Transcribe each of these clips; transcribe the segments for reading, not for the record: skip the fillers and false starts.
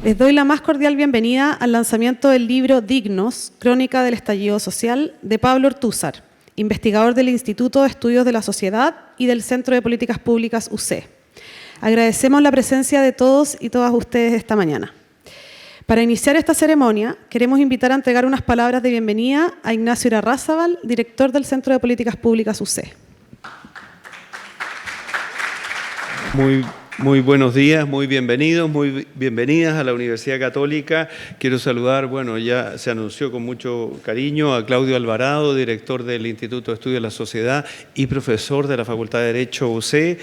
Les doy la más cordial bienvenida al lanzamiento del libro Dignos, Crónica del Estallido Social, de Pablo Ortúzar, investigador del Instituto de Estudios de la Sociedad y del Centro de Políticas Públicas UC. Agradecemos la presencia de todos y todas ustedes esta mañana. Para iniciar esta ceremonia, queremos invitar a entregar unas palabras de bienvenida a Ignacio Irarrázaval, director del Centro de Políticas Públicas UC. Muy buenos días, muy bienvenidos, muy bienvenidas a la Universidad Católica. Quiero saludar, ya se anunció con mucho cariño a Claudio Alvarado, director del Instituto de Estudios de la Sociedad y profesor de la Facultad de Derecho UC,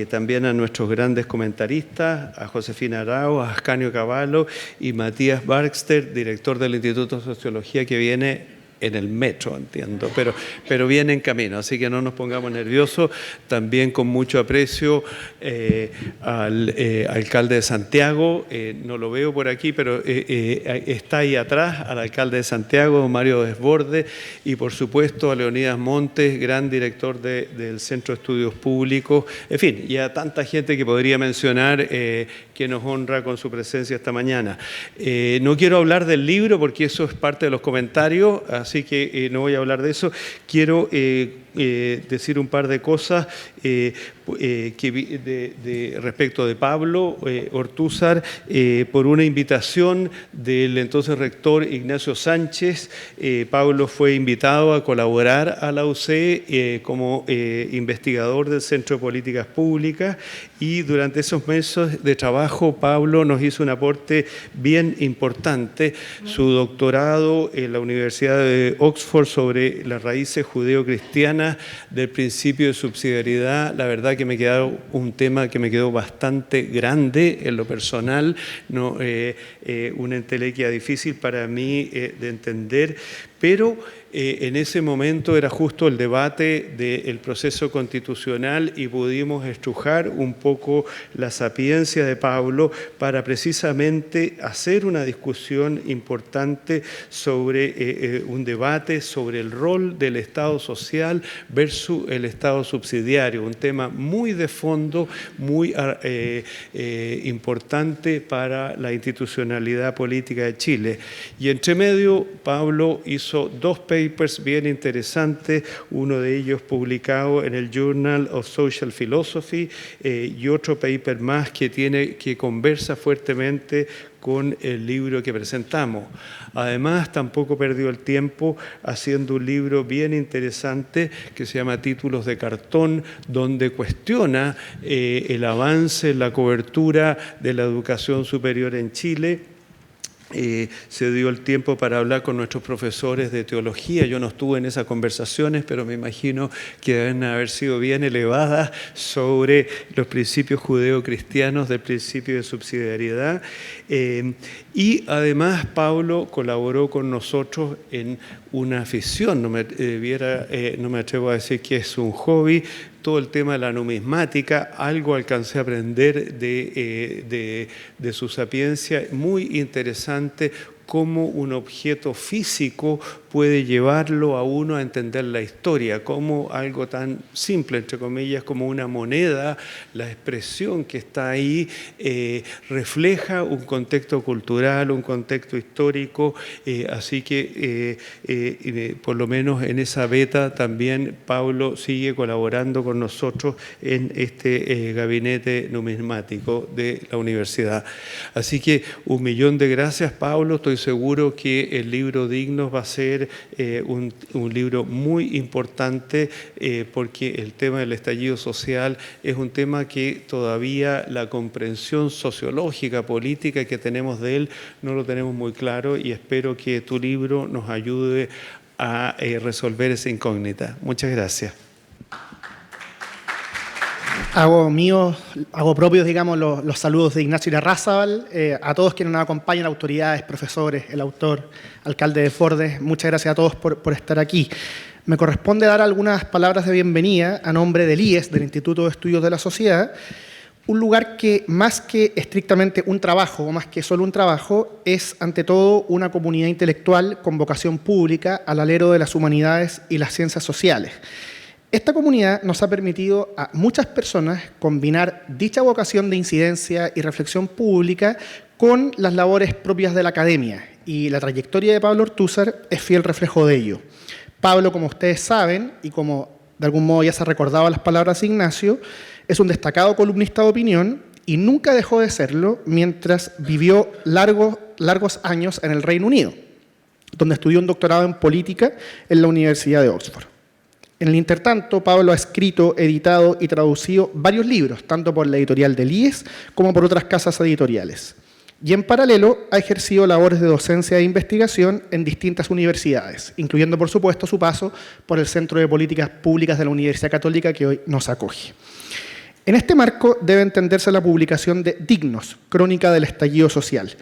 también a nuestros grandes comentaristas, a Josefina Arao, a Ascanio Cavallo y Matías Barkster, director del Instituto de Sociología, que viene en el metro, entiendo, pero viene en camino, así que no nos pongamos nerviosos. También con mucho aprecio al alcalde de Santiago, no lo veo por aquí, pero está ahí atrás, al alcalde de Santiago, Mario Desbordes, y por supuesto a Leonidas Montes, gran director del Centro de Estudios Públicos, en fin, y a tanta gente que podría mencionar que nos honra con su presencia esta mañana. No quiero hablar del libro porque eso es parte de los comentarios, así que no voy a hablar de eso. Quiero decir un par de cosas respecto de Pablo Ortúzar, por una invitación del entonces rector Ignacio Sánchez. Pablo fue invitado a colaborar a la UC como investigador del Centro de Políticas Públicas, y durante esos meses de trabajo Pablo nos hizo un aporte bien importante. Su doctorado en la Universidad de Oxford sobre las raíces judeo-cristianas del principio de subsidiariedad, la verdad que me quedó un tema que me quedó bastante grande en lo personal, una entelequia difícil para mí de entender, pero en ese momento era justo el debate del proceso constitucional y pudimos estrujar un poco la sapiencia de Pablo para precisamente hacer una discusión importante sobre un debate sobre el rol del Estado social versus el Estado subsidiario, un tema muy de fondo, muy importante para la institucionalidad política de Chile. Y entre medio, Pablo hizo dos papers bien interesantes, uno de ellos publicado en el Journal of Social Philosophy y otro paper más que conversa fuertemente con el libro que presentamos. Además, tampoco perdió el tiempo haciendo un libro bien interesante que se llama Títulos de Cartón, donde cuestiona el avance en la cobertura de la educación superior en Chile. Se dio el tiempo para hablar con nuestros profesores de teología. Yo no estuve en esas conversaciones, pero me imagino que deben haber sido bien elevadas sobre los principios judeo-cristianos del principio de subsidiariedad. Y además Pablo colaboró con nosotros en una afición, no me atrevo a decir que es un hobby, todo el tema de la numismática. Algo alcancé a aprender de su sapiencia, muy interesante cómo un objeto físico puede llevarlo a uno a entender la historia, cómo algo tan simple, entre comillas, como una moneda, la expresión que está ahí refleja un contexto cultural, un contexto histórico, así que por lo menos en esa beta también Pablo sigue colaborando con nosotros en este gabinete numismático de la universidad. Así que 1.000.000 de gracias, Pablo. Estoy seguro que el libro Dignos va a ser un libro muy importante porque el tema del estallido social es un tema que todavía la comprensión sociológica, política que tenemos de él no lo tenemos muy claro, y espero que tu libro nos ayude a resolver esa incógnita. Muchas gracias. Hago propios, digamos, los saludos de Ignacio Irarrázaval, a todos quienes nos acompañan, autoridades, profesores, el autor, alcalde de Desbordes. Muchas gracias a todos por estar aquí. Me corresponde dar algunas palabras de bienvenida a nombre del IES, del Instituto de Estudios de la Sociedad, un lugar que más que estrictamente un trabajo, o más que solo un trabajo, es ante todo una comunidad intelectual con vocación pública al alero de las humanidades y las ciencias sociales. Esta comunidad nos ha permitido a muchas personas combinar dicha vocación de incidencia y reflexión pública con las labores propias de la academia, y la trayectoria de Pablo Ortúzar es fiel reflejo de ello. Pablo, como ustedes saben, y como de algún modo ya se recordaba las palabras de Ignacio, es un destacado columnista de opinión y nunca dejó de serlo mientras vivió largos años en el Reino Unido, donde estudió un doctorado en política en la Universidad de Oxford. En el intertanto, Pablo ha escrito, editado y traducido varios libros, tanto por la editorial del IES como por otras casas editoriales. Y en paralelo ha ejercido labores de docencia e investigación en distintas universidades, incluyendo, por supuesto, su paso por el Centro de Políticas Públicas de la Universidad Católica, que hoy nos acoge. En este marco debe entenderse la publicación de Dignos, Crónica del Estallido Social,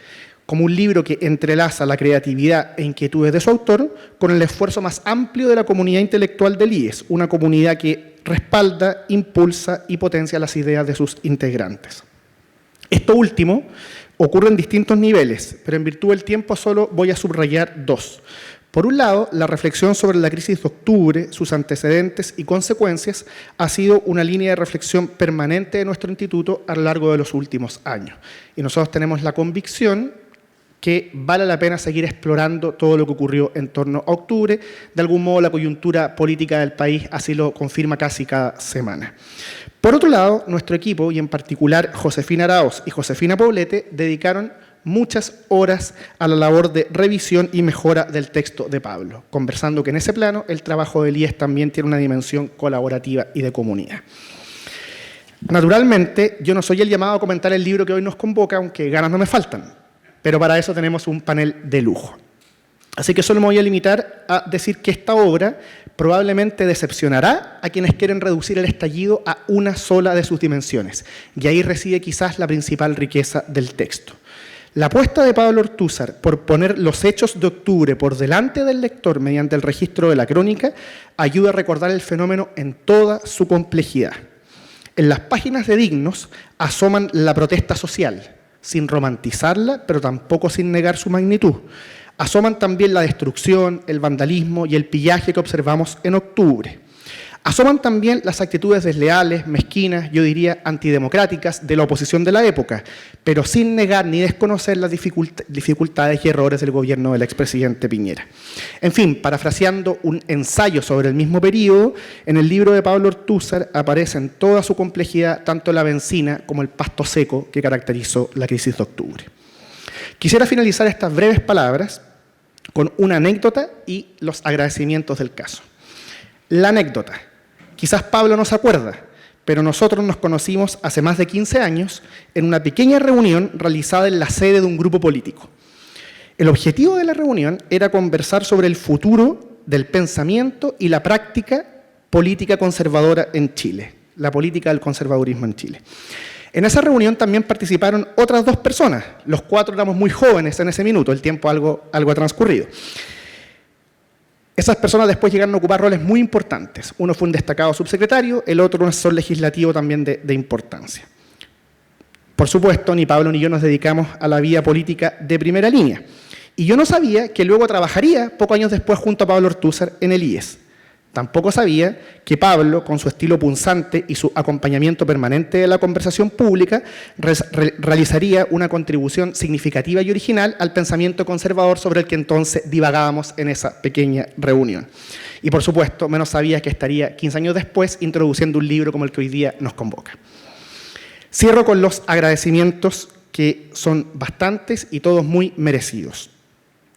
como un libro que entrelaza la creatividad e inquietudes de su autor con el esfuerzo más amplio de la comunidad intelectual del IES, una comunidad que respalda, impulsa y potencia las ideas de sus integrantes. Esto último ocurre en distintos niveles, pero en virtud del tiempo solo voy a subrayar dos. Por un lado, la reflexión sobre la crisis de octubre, sus antecedentes y consecuencias ha sido una línea de reflexión permanente de nuestro instituto a lo largo de los últimos años. Y nosotros tenemos la convicción que vale la pena seguir explorando todo lo que ocurrió en torno a octubre. De algún modo, la coyuntura política del país así lo confirma casi cada semana. Por otro lado, nuestro equipo, y en particular Josefina Araoz y Josefina Poblete, dedicaron muchas horas a la labor de revisión y mejora del texto de Pablo, conversando que en ese plano el trabajo del IES también tiene una dimensión colaborativa y de comunidad. Naturalmente, yo no soy el llamado a comentar el libro que hoy nos convoca, aunque ganas no me faltan, pero para eso tenemos un panel de lujo. Así que solo me voy a limitar a decir que esta obra probablemente decepcionará a quienes quieren reducir el estallido a una sola de sus dimensiones, y ahí reside quizás la principal riqueza del texto. La apuesta de Pablo Ortúzar por poner los hechos de octubre por delante del lector mediante el registro de la crónica ayuda a recordar el fenómeno en toda su complejidad. En las páginas de Dignos asoman la protesta social, sin romantizarla, pero tampoco sin negar su magnitud. Asoman también la destrucción, el vandalismo y el pillaje que observamos en octubre. Asoman también las actitudes desleales, mezquinas, yo diría antidemocráticas, de la oposición de la época, pero sin negar ni desconocer las dificultades y errores del gobierno del expresidente Piñera. En fin, parafraseando un ensayo sobre el mismo periodo, en el libro de Pablo Ortúzar aparece en toda su complejidad tanto la benzina como el pasto seco que caracterizó la crisis de octubre. Quisiera finalizar estas breves palabras con una anécdota y los agradecimientos del caso. La anécdota. Quizás Pablo no se acuerda, pero nosotros nos conocimos hace más de 15 años en una pequeña reunión realizada en la sede de un grupo político. El objetivo de la reunión era conversar sobre el futuro del pensamiento y la práctica política conservadora en Chile, la política del conservadurismo en Chile. En esa reunión también participaron otras dos personas. Los cuatro éramos muy jóvenes en ese minuto, el tiempo algo ha transcurrido. Esas personas después llegaron a ocupar roles muy importantes. Uno fue un destacado subsecretario, el otro un asesor legislativo también de importancia. Por supuesto, ni Pablo ni yo nos dedicamos a la vida política de primera línea. Y yo no sabía que luego trabajaría pocos años después junto a Pablo Ortúzar en el IES. Tampoco sabía que Pablo, con su estilo punzante y su acompañamiento permanente de la conversación pública, realizaría una contribución significativa y original al pensamiento conservador sobre el que entonces divagábamos en esa pequeña reunión. Y por supuesto, menos sabía que estaría 15 años después introduciendo un libro como el que hoy día nos convoca. Cierro con los agradecimientos que son bastantes y todos muy merecidos.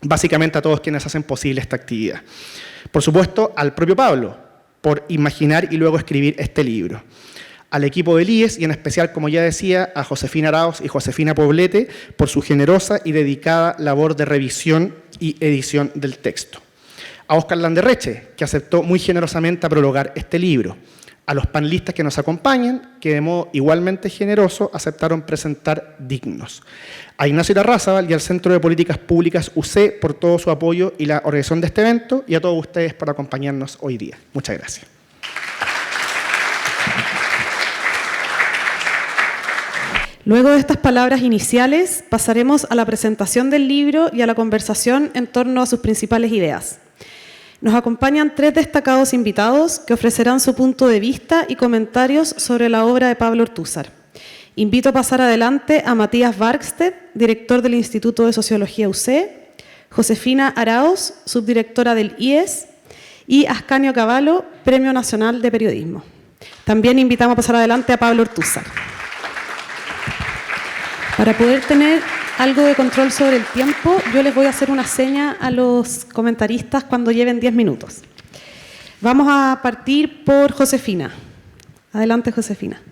Básicamente a todos quienes hacen posible esta actividad. Por supuesto, al propio Pablo, por imaginar y luego escribir este libro. Al equipo del IES y en especial, como ya decía, a Josefina Araoz y Josefina Poblete por su generosa y dedicada labor de revisión y edición del texto. A Óscar Landerreche, que aceptó muy generosamente a prologar este libro. A los panelistas que nos acompañan, que de modo igualmente generoso aceptaron presentar Dignos. A Ignacio Larrázaval y al Centro de Políticas Públicas UC por todo su apoyo y la organización de este evento, y a todos ustedes por acompañarnos hoy día. Muchas gracias. Luego de estas palabras iniciales, pasaremos a la presentación del libro y a la conversación en torno a sus principales ideas. Nos acompañan 3 destacados invitados que ofrecerán su punto de vista y comentarios sobre la obra de Pablo Ortúzar. Invito a pasar adelante a Matías Barksted, director del Instituto de Sociología UC, Josefina Araoz, subdirectora del IES, y Ascanio Cavallo, Premio Nacional de Periodismo. También invitamos a pasar adelante a Pablo Ortúzar. Para poder tener algo de control sobre el tiempo, yo les voy a hacer una seña a los comentaristas cuando lleven 10 minutos. Vamos a partir por Josefina. Adelante, Josefina.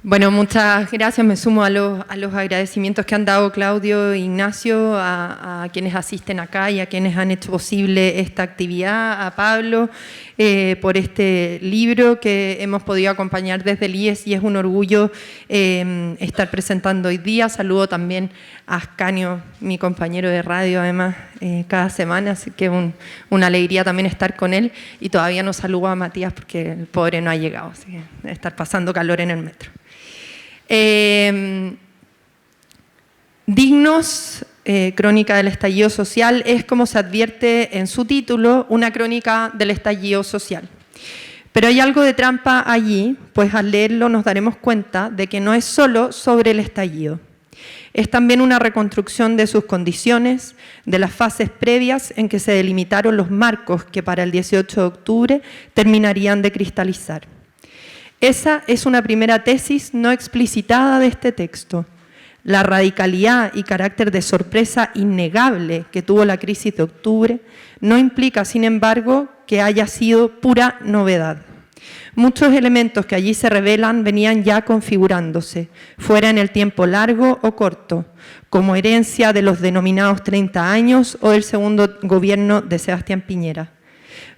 Bueno, muchas gracias. Me sumo a los agradecimientos que han dado Claudio e Ignacio, a quienes asisten acá y a quienes han hecho posible esta actividad, a Pablo por este libro que hemos podido acompañar desde el IES y es un orgullo estar presentando hoy día. Saludo también a Ascanio, mi compañero de radio además, cada semana, así que una alegría también estar con él, y todavía no saludo a Matías porque el pobre no ha llegado, así que debe estar pasando calor en el metro. Dignos, crónica del estallido social, es, como se advierte en su título, una crónica del estallido social. Pero hay algo de trampa allí, pues al leerlo nos daremos cuenta de que no es solo sobre el estallido. Es también una reconstrucción de sus condiciones, de las fases previas en que se delimitaron los marcos que para el 18 de octubre terminarían de cristalizar. Esa es una primera tesis no explicitada de este texto. La radicalidad y carácter de sorpresa innegable que tuvo la crisis de octubre no implica, sin embargo, que haya sido pura novedad. Muchos elementos que allí se revelan venían ya configurándose, fuera en el tiempo largo o corto, como herencia de los denominados 30 años o del segundo gobierno de Sebastián Piñera.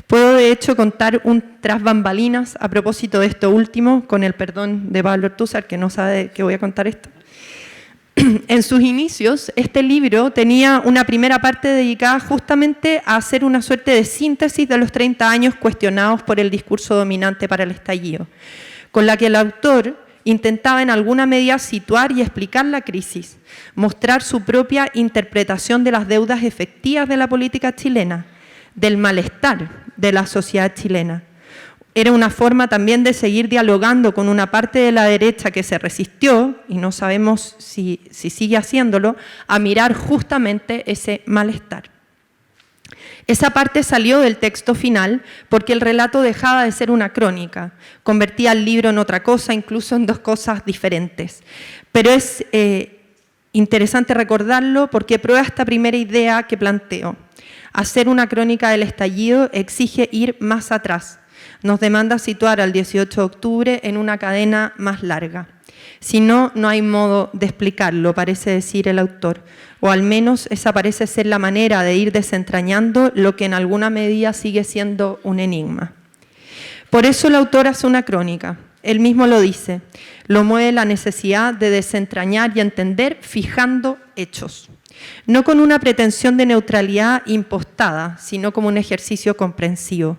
Puedo, de hecho, contar un tras bambalinas a propósito de esto último, con el perdón de Pablo Ortúzar, que no sabe que voy a contar esto. En sus inicios, este libro tenía una primera parte dedicada justamente a hacer una suerte de síntesis de los 30 años cuestionados por el discurso dominante para el estallido, con la que el autor intentaba en alguna medida situar y explicar la crisis, mostrar su propia interpretación de las deudas efectivas de la política chilena, del malestar de la sociedad chilena. Era una forma también de seguir dialogando con una parte de la derecha que se resistió, y no sabemos si sigue haciéndolo, a mirar justamente ese malestar. Esa parte salió del texto final porque el relato dejaba de ser una crónica, convertía el libro en otra cosa, incluso en dos cosas diferentes. Pero es interesante recordarlo porque prueba esta primera idea que planteo. Hacer una crónica del estallido exige ir más atrás. Nos demanda situar al 18 de octubre en una cadena más larga. Si no, no hay modo de explicarlo, parece decir el autor, o al menos esa parece ser la manera de ir desentrañando lo que en alguna medida sigue siendo un enigma. Por eso el autor hace una crónica. Él mismo lo dice, lo mueve la necesidad de desentrañar y entender fijando hechos. No con una pretensión de neutralidad impostada, sino como un ejercicio comprensivo.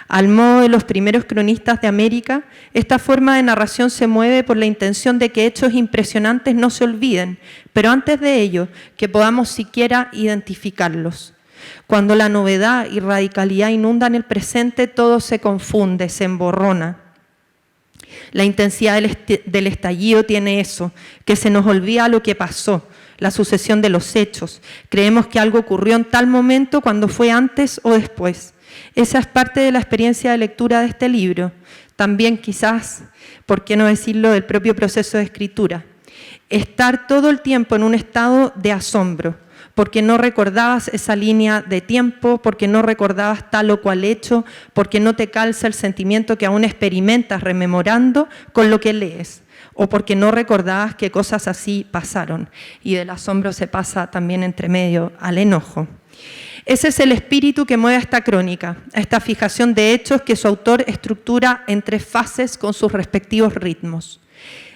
Al modo de los primeros cronistas de América, esta forma de narración se mueve por la intención de que hechos impresionantes no se olviden, pero antes de ello, que podamos siquiera identificarlos. Cuando la novedad y radicalidad inundan el presente, todo se confunde, se emborrona. La intensidad del estallido tiene eso, que se nos olvida lo que pasó, la sucesión de los hechos. Creemos que algo ocurrió en tal momento cuando fue antes o después. Esa es parte de la experiencia de lectura de este libro. También quizás, por qué no decirlo, del propio proceso de escritura. Estar todo el tiempo en un estado de asombro, porque no recordabas esa línea de tiempo, porque no recordabas tal o cual hecho, porque no te calza el sentimiento que aún experimentas rememorando con lo que lees, o porque no recordabas que cosas así pasaron. Y del asombro se pasa también entre medio al enojo. Ese es el espíritu que mueve a esta crónica, a esta fijación de hechos que su autor estructura en 3 fases con sus respectivos ritmos.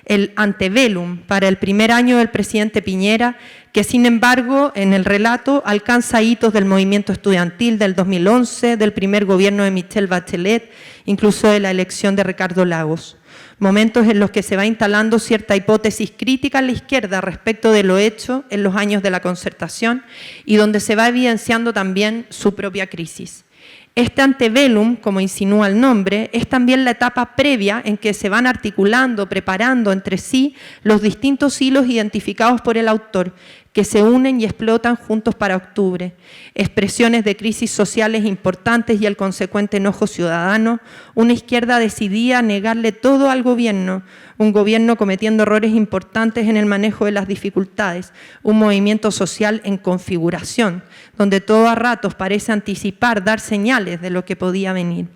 El antebellum para el primer año del presidente Piñera, que sin embargo en el relato alcanza hitos del movimiento estudiantil del 2011, del primer gobierno de Michelle Bachelet, incluso de la elección de Ricardo Lagos. Momentos en los que se va instalando cierta hipótesis crítica en la izquierda respecto de lo hecho en los años de la Concertación y donde se va evidenciando también su propia crisis. Este antebellum, como insinúa el nombre, es también la etapa previa en que se van articulando, preparando entre sí los distintos hilos identificados por el autor, que se unen y explotan juntos para octubre. Expresiones de crisis sociales importantes y el consecuente enojo ciudadano, una izquierda decidida a negarle todo al gobierno, un gobierno cometiendo errores importantes en el manejo de las dificultades, un movimiento social en configuración, donde todo a ratos parece anticipar, dar señales de lo que podía venir.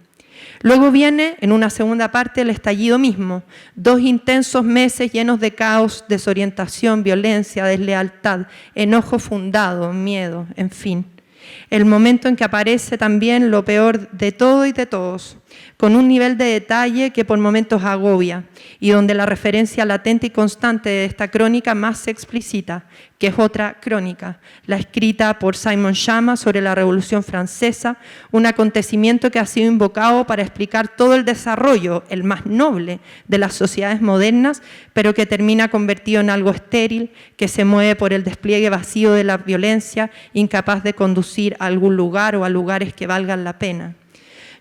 Luego viene, en una segunda parte, el estallido mismo, 2 intensos meses llenos de caos, desorientación, violencia, deslealtad, enojo fundado, miedo, en fin. El momento en que aparece también lo peor de todo y de todos, con un nivel de detalle que por momentos agobia y donde la referencia latente y constante de esta crónica más se explicita, que es otra crónica, la escrita por Simon Schama sobre la Revolución Francesa, un acontecimiento que ha sido invocado para explicar todo el desarrollo, el más noble, de las sociedades modernas, pero que termina convertido en algo estéril, que se mueve por el despliegue vacío de la violencia, incapaz de conducir a algún lugar o a lugares que valgan la pena.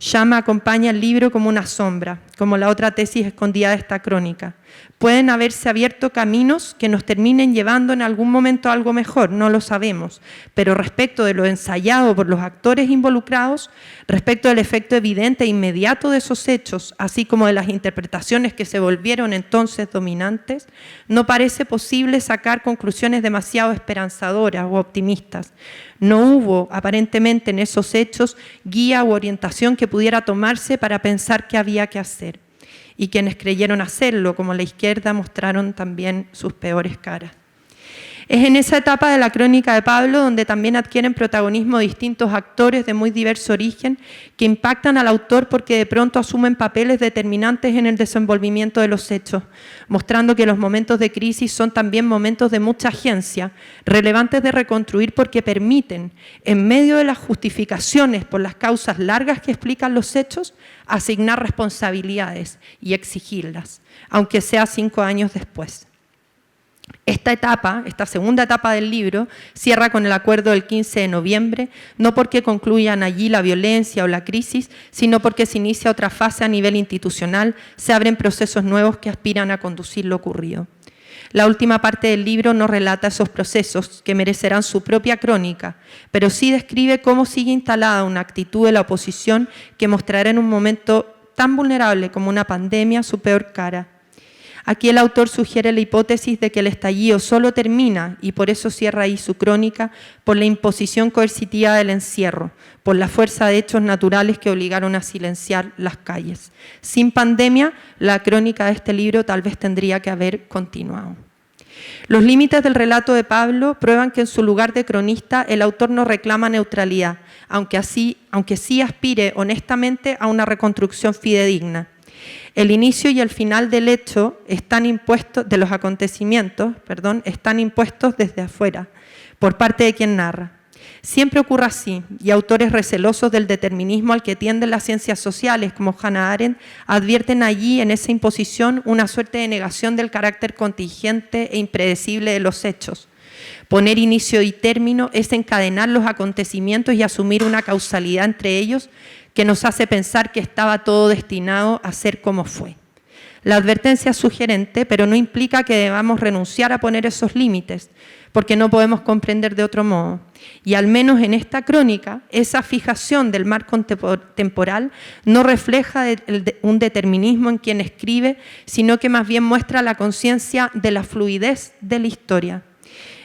Schama acompaña el libro como una sombra, como la otra tesis escondida de esta crónica. Pueden haberse abierto caminos que nos terminen llevando en algún momento a algo mejor, no lo sabemos, pero respecto de lo ensayado por los actores involucrados, respecto del efecto evidente e inmediato de esos hechos, así como de las interpretaciones que se volvieron entonces dominantes, no parece posible sacar conclusiones demasiado esperanzadoras o optimistas. No hubo, aparentemente, en esos hechos, guía u orientación que pudiera tomarse para pensar qué había que hacer. Y quienes creyeron hacerlo, como la izquierda, mostraron también sus peores caras. Es en esa etapa de la crónica de Pablo donde también adquieren protagonismo distintos actores de muy diverso origen que impactan al autor porque de pronto asumen papeles determinantes en el desenvolvimiento de los hechos, mostrando que los momentos de crisis son también momentos de mucha agencia, relevantes de reconstruir porque permiten, en medio de las justificaciones por las causas largas que explican los hechos, asignar responsabilidades y exigirlas, aunque sea 5 años después. Esta segunda etapa del libro, cierra con el acuerdo del 15 de noviembre, no porque concluyan allí la violencia o la crisis, sino porque se inicia otra fase a nivel institucional, se abren procesos nuevos que aspiran a conducir lo ocurrido. La última parte del libro no relata esos procesos que merecerán su propia crónica, pero sí describe cómo sigue instalada una actitud de la oposición que mostrará en un momento tan vulnerable como una pandemia su peor cara. Aquí el autor sugiere la hipótesis de que el estallido solo termina, y por eso cierra ahí su crónica, por la imposición coercitiva del encierro, por la fuerza de hechos naturales que obligaron a silenciar las calles. Sin pandemia, la crónica de este libro tal vez tendría que haber continuado. Los límites del relato de Pablo prueban que en su lugar de cronista el autor no reclama neutralidad, aunque sí aspire honestamente a una reconstrucción fidedigna. El inicio y el final del hecho de los acontecimientos están impuestos desde afuera, por parte de quien narra. Siempre ocurre así, y autores recelosos del determinismo al que tienden las ciencias sociales, como Hannah Arendt, advierten allí en esa imposición una suerte de negación del carácter contingente e impredecible de los hechos. Poner inicio y término es encadenar los acontecimientos y asumir una causalidad entre ellos que nos hace pensar que estaba todo destinado a ser como fue. La advertencia es sugerente, pero no implica que debamos renunciar a poner esos límites, porque no podemos comprender de otro modo. Y al menos en esta crónica, esa fijación del marco temporal no refleja un determinismo en quien escribe, sino que más bien muestra la conciencia de la fluidez de la historia.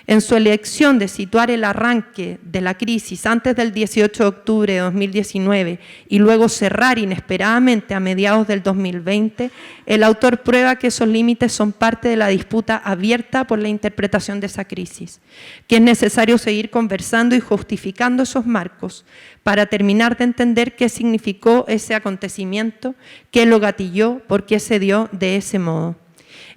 En su elección de situar el arranque de la crisis antes del 18 de octubre de 2019 y luego cerrar inesperadamente a mediados del 2020, el autor prueba que esos límites son parte de la disputa abierta por la interpretación de esa crisis, que es necesario seguir conversando y justificando esos marcos para terminar de entender qué significó ese acontecimiento, qué lo gatilló, por qué se dio de ese modo.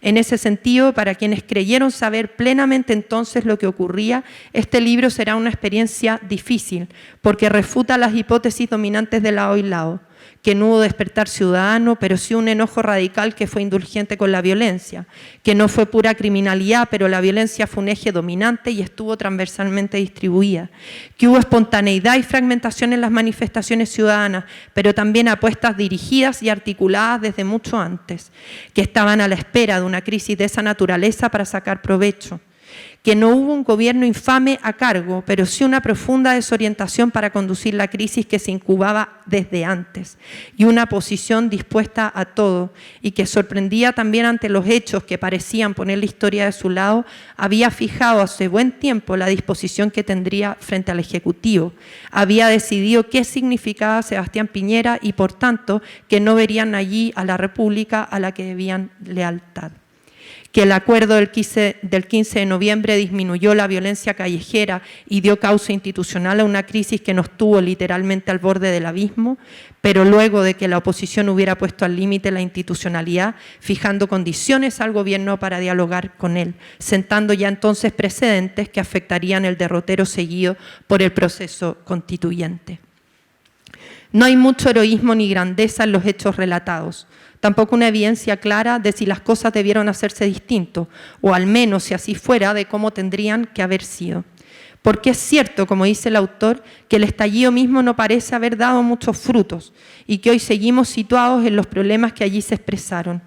En ese sentido, para quienes creyeron saber plenamente entonces lo que ocurría, este libro será una experiencia difícil, porque refuta las hipótesis dominantes de lado y lado. que no hubo despertar ciudadano, pero sí un enojo radical que fue indulgente con la violencia, que no fue pura criminalidad, pero la violencia fue un eje dominante y estuvo transversalmente distribuida, que hubo espontaneidad y fragmentación en las manifestaciones ciudadanas, pero también apuestas dirigidas y articuladas desde mucho antes, que estaban a la espera de una crisis de esa naturaleza para sacar provecho, que no hubo un gobierno infame a cargo, pero sí una profunda desorientación para conducir la crisis que se incubaba desde antes, y una posición dispuesta a todo, y que sorprendía también ante los hechos que parecían poner la historia de su lado, había fijado hace buen tiempo la disposición que tendría frente al Ejecutivo, había decidido qué significaba Sebastián Piñera y, por tanto, que no verían allí a la República a la que debían lealtad. Que el acuerdo del 15 de noviembre disminuyó la violencia callejera y dio causa institucional a una crisis que nos tuvo literalmente al borde del abismo, pero luego de que la oposición hubiera puesto al límite la institucionalidad, fijando condiciones al gobierno para dialogar con él, sentando ya entonces precedentes que afectarían el derrotero seguido por el proceso constituyente. No hay mucho heroísmo ni grandeza en los hechos relatados, tampoco una evidencia clara de si las cosas debieron hacerse distinto, o al menos, si así fuera, de cómo tendrían que haber sido. Porque es cierto, como dice el autor, que el estallido mismo no parece haber dado muchos frutos y que hoy seguimos situados en los problemas que allí se expresaron.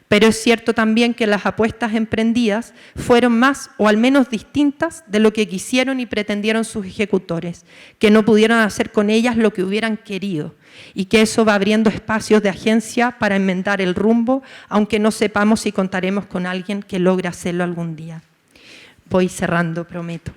Pero es cierto también que las apuestas emprendidas fueron más o al menos distintas de lo que quisieron y pretendieron sus ejecutores, que no pudieron hacer con ellas lo que hubieran querido y que eso va abriendo espacios de agencia para enmendar el rumbo, aunque no sepamos si contaremos con alguien que logre hacerlo algún día. Voy cerrando, prometo.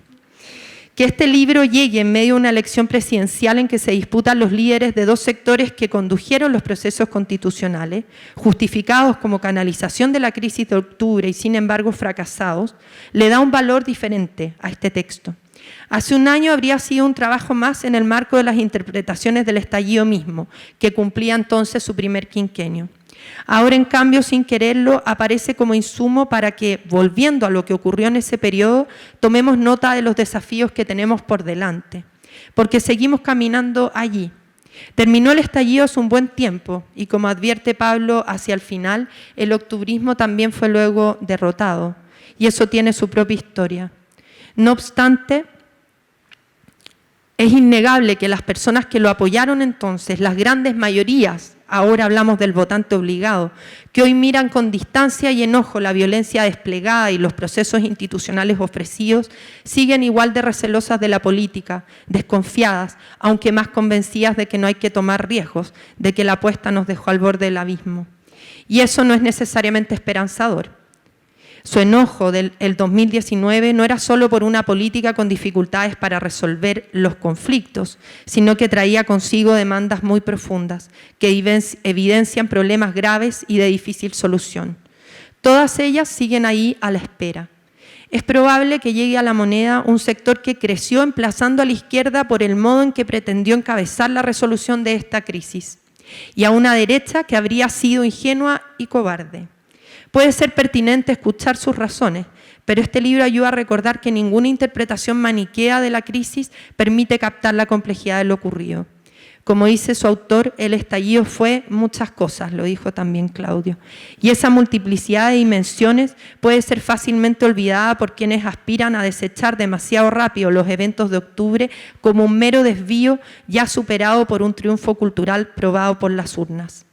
Que este libro llegue en medio de una elección presidencial en que se disputan los líderes de dos sectores que condujeron los procesos constitucionales, justificados como canalización de la crisis de octubre y sin embargo fracasados, le da un valor diferente a este texto. Hace un año habría sido un trabajo más en el marco de las interpretaciones del estallido mismo, que cumplía entonces su primer quinquenio. Ahora, en cambio, sin quererlo, aparece como insumo para que, volviendo a lo que ocurrió en ese periodo, tomemos nota de los desafíos que tenemos por delante, porque seguimos caminando allí. Terminó el estallido hace un buen tiempo y, como advierte Pablo hacia el final, el octubrismo también fue luego derrotado, y eso tiene su propia historia. No obstante, es innegable que las personas que lo apoyaron entonces, las grandes mayorías, ahora hablamos del votante obligado, que hoy miran con distancia y enojo la violencia desplegada y los procesos institucionales ofrecidos, siguen igual de recelosas de la política, desconfiadas, aunque más convencidas de que no hay que tomar riesgos, de que la apuesta nos dejó al borde del abismo. Y eso no es necesariamente esperanzador. Su enojo del 2019 no era solo por una política con dificultades para resolver los conflictos, sino que traía consigo demandas muy profundas que evidencian problemas graves y de difícil solución. Todas ellas siguen ahí a la espera. Es probable que llegue a la moneda un sector que creció emplazando a la izquierda por el modo en que pretendió encabezar la resolución de esta crisis, y a una derecha que habría sido ingenua y cobarde. Puede ser pertinente escuchar sus razones, pero este libro ayuda a recordar que ninguna interpretación maniquea de la crisis permite captar la complejidad de lo ocurrido. Como dice su autor, el estallido fue muchas cosas, lo dijo también Claudio. Y esa multiplicidad de dimensiones puede ser fácilmente olvidada por quienes aspiran a desechar demasiado rápido los eventos de octubre como un mero desvío ya superado por un triunfo cultural probado por las urnas.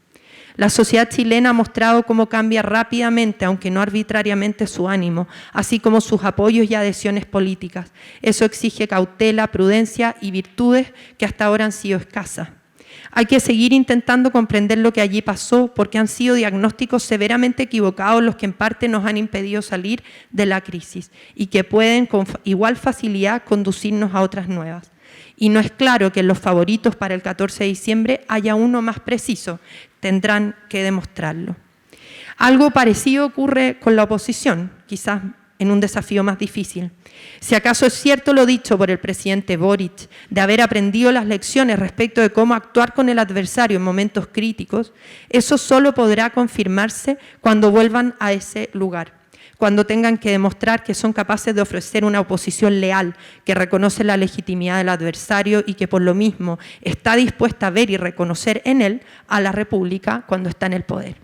La sociedad chilena ha mostrado cómo cambia rápidamente, aunque no arbitrariamente, su ánimo, así como sus apoyos y adhesiones políticas. Eso exige cautela, prudencia y virtudes que hasta ahora han sido escasas. Hay que seguir intentando comprender lo que allí pasó, porque han sido diagnósticos severamente equivocados los que en parte nos han impedido salir de la crisis y que pueden con igual facilidad conducirnos a otras nuevas. Y no es claro que en los favoritos para el 14 de diciembre haya uno más preciso. Tendrán que demostrarlo. Algo parecido ocurre con la oposición, quizás en un desafío más difícil. Si acaso es cierto lo dicho por el presidente Boric, de haber aprendido las lecciones respecto de cómo actuar con el adversario en momentos críticos, eso solo podrá confirmarse cuando vuelvan a ese lugar. cuando tengan que demostrar que son capaces de ofrecer una oposición leal, que reconoce la legitimidad del adversario y que por lo mismo está dispuesta a ver y reconocer en él a la República cuando está en el poder.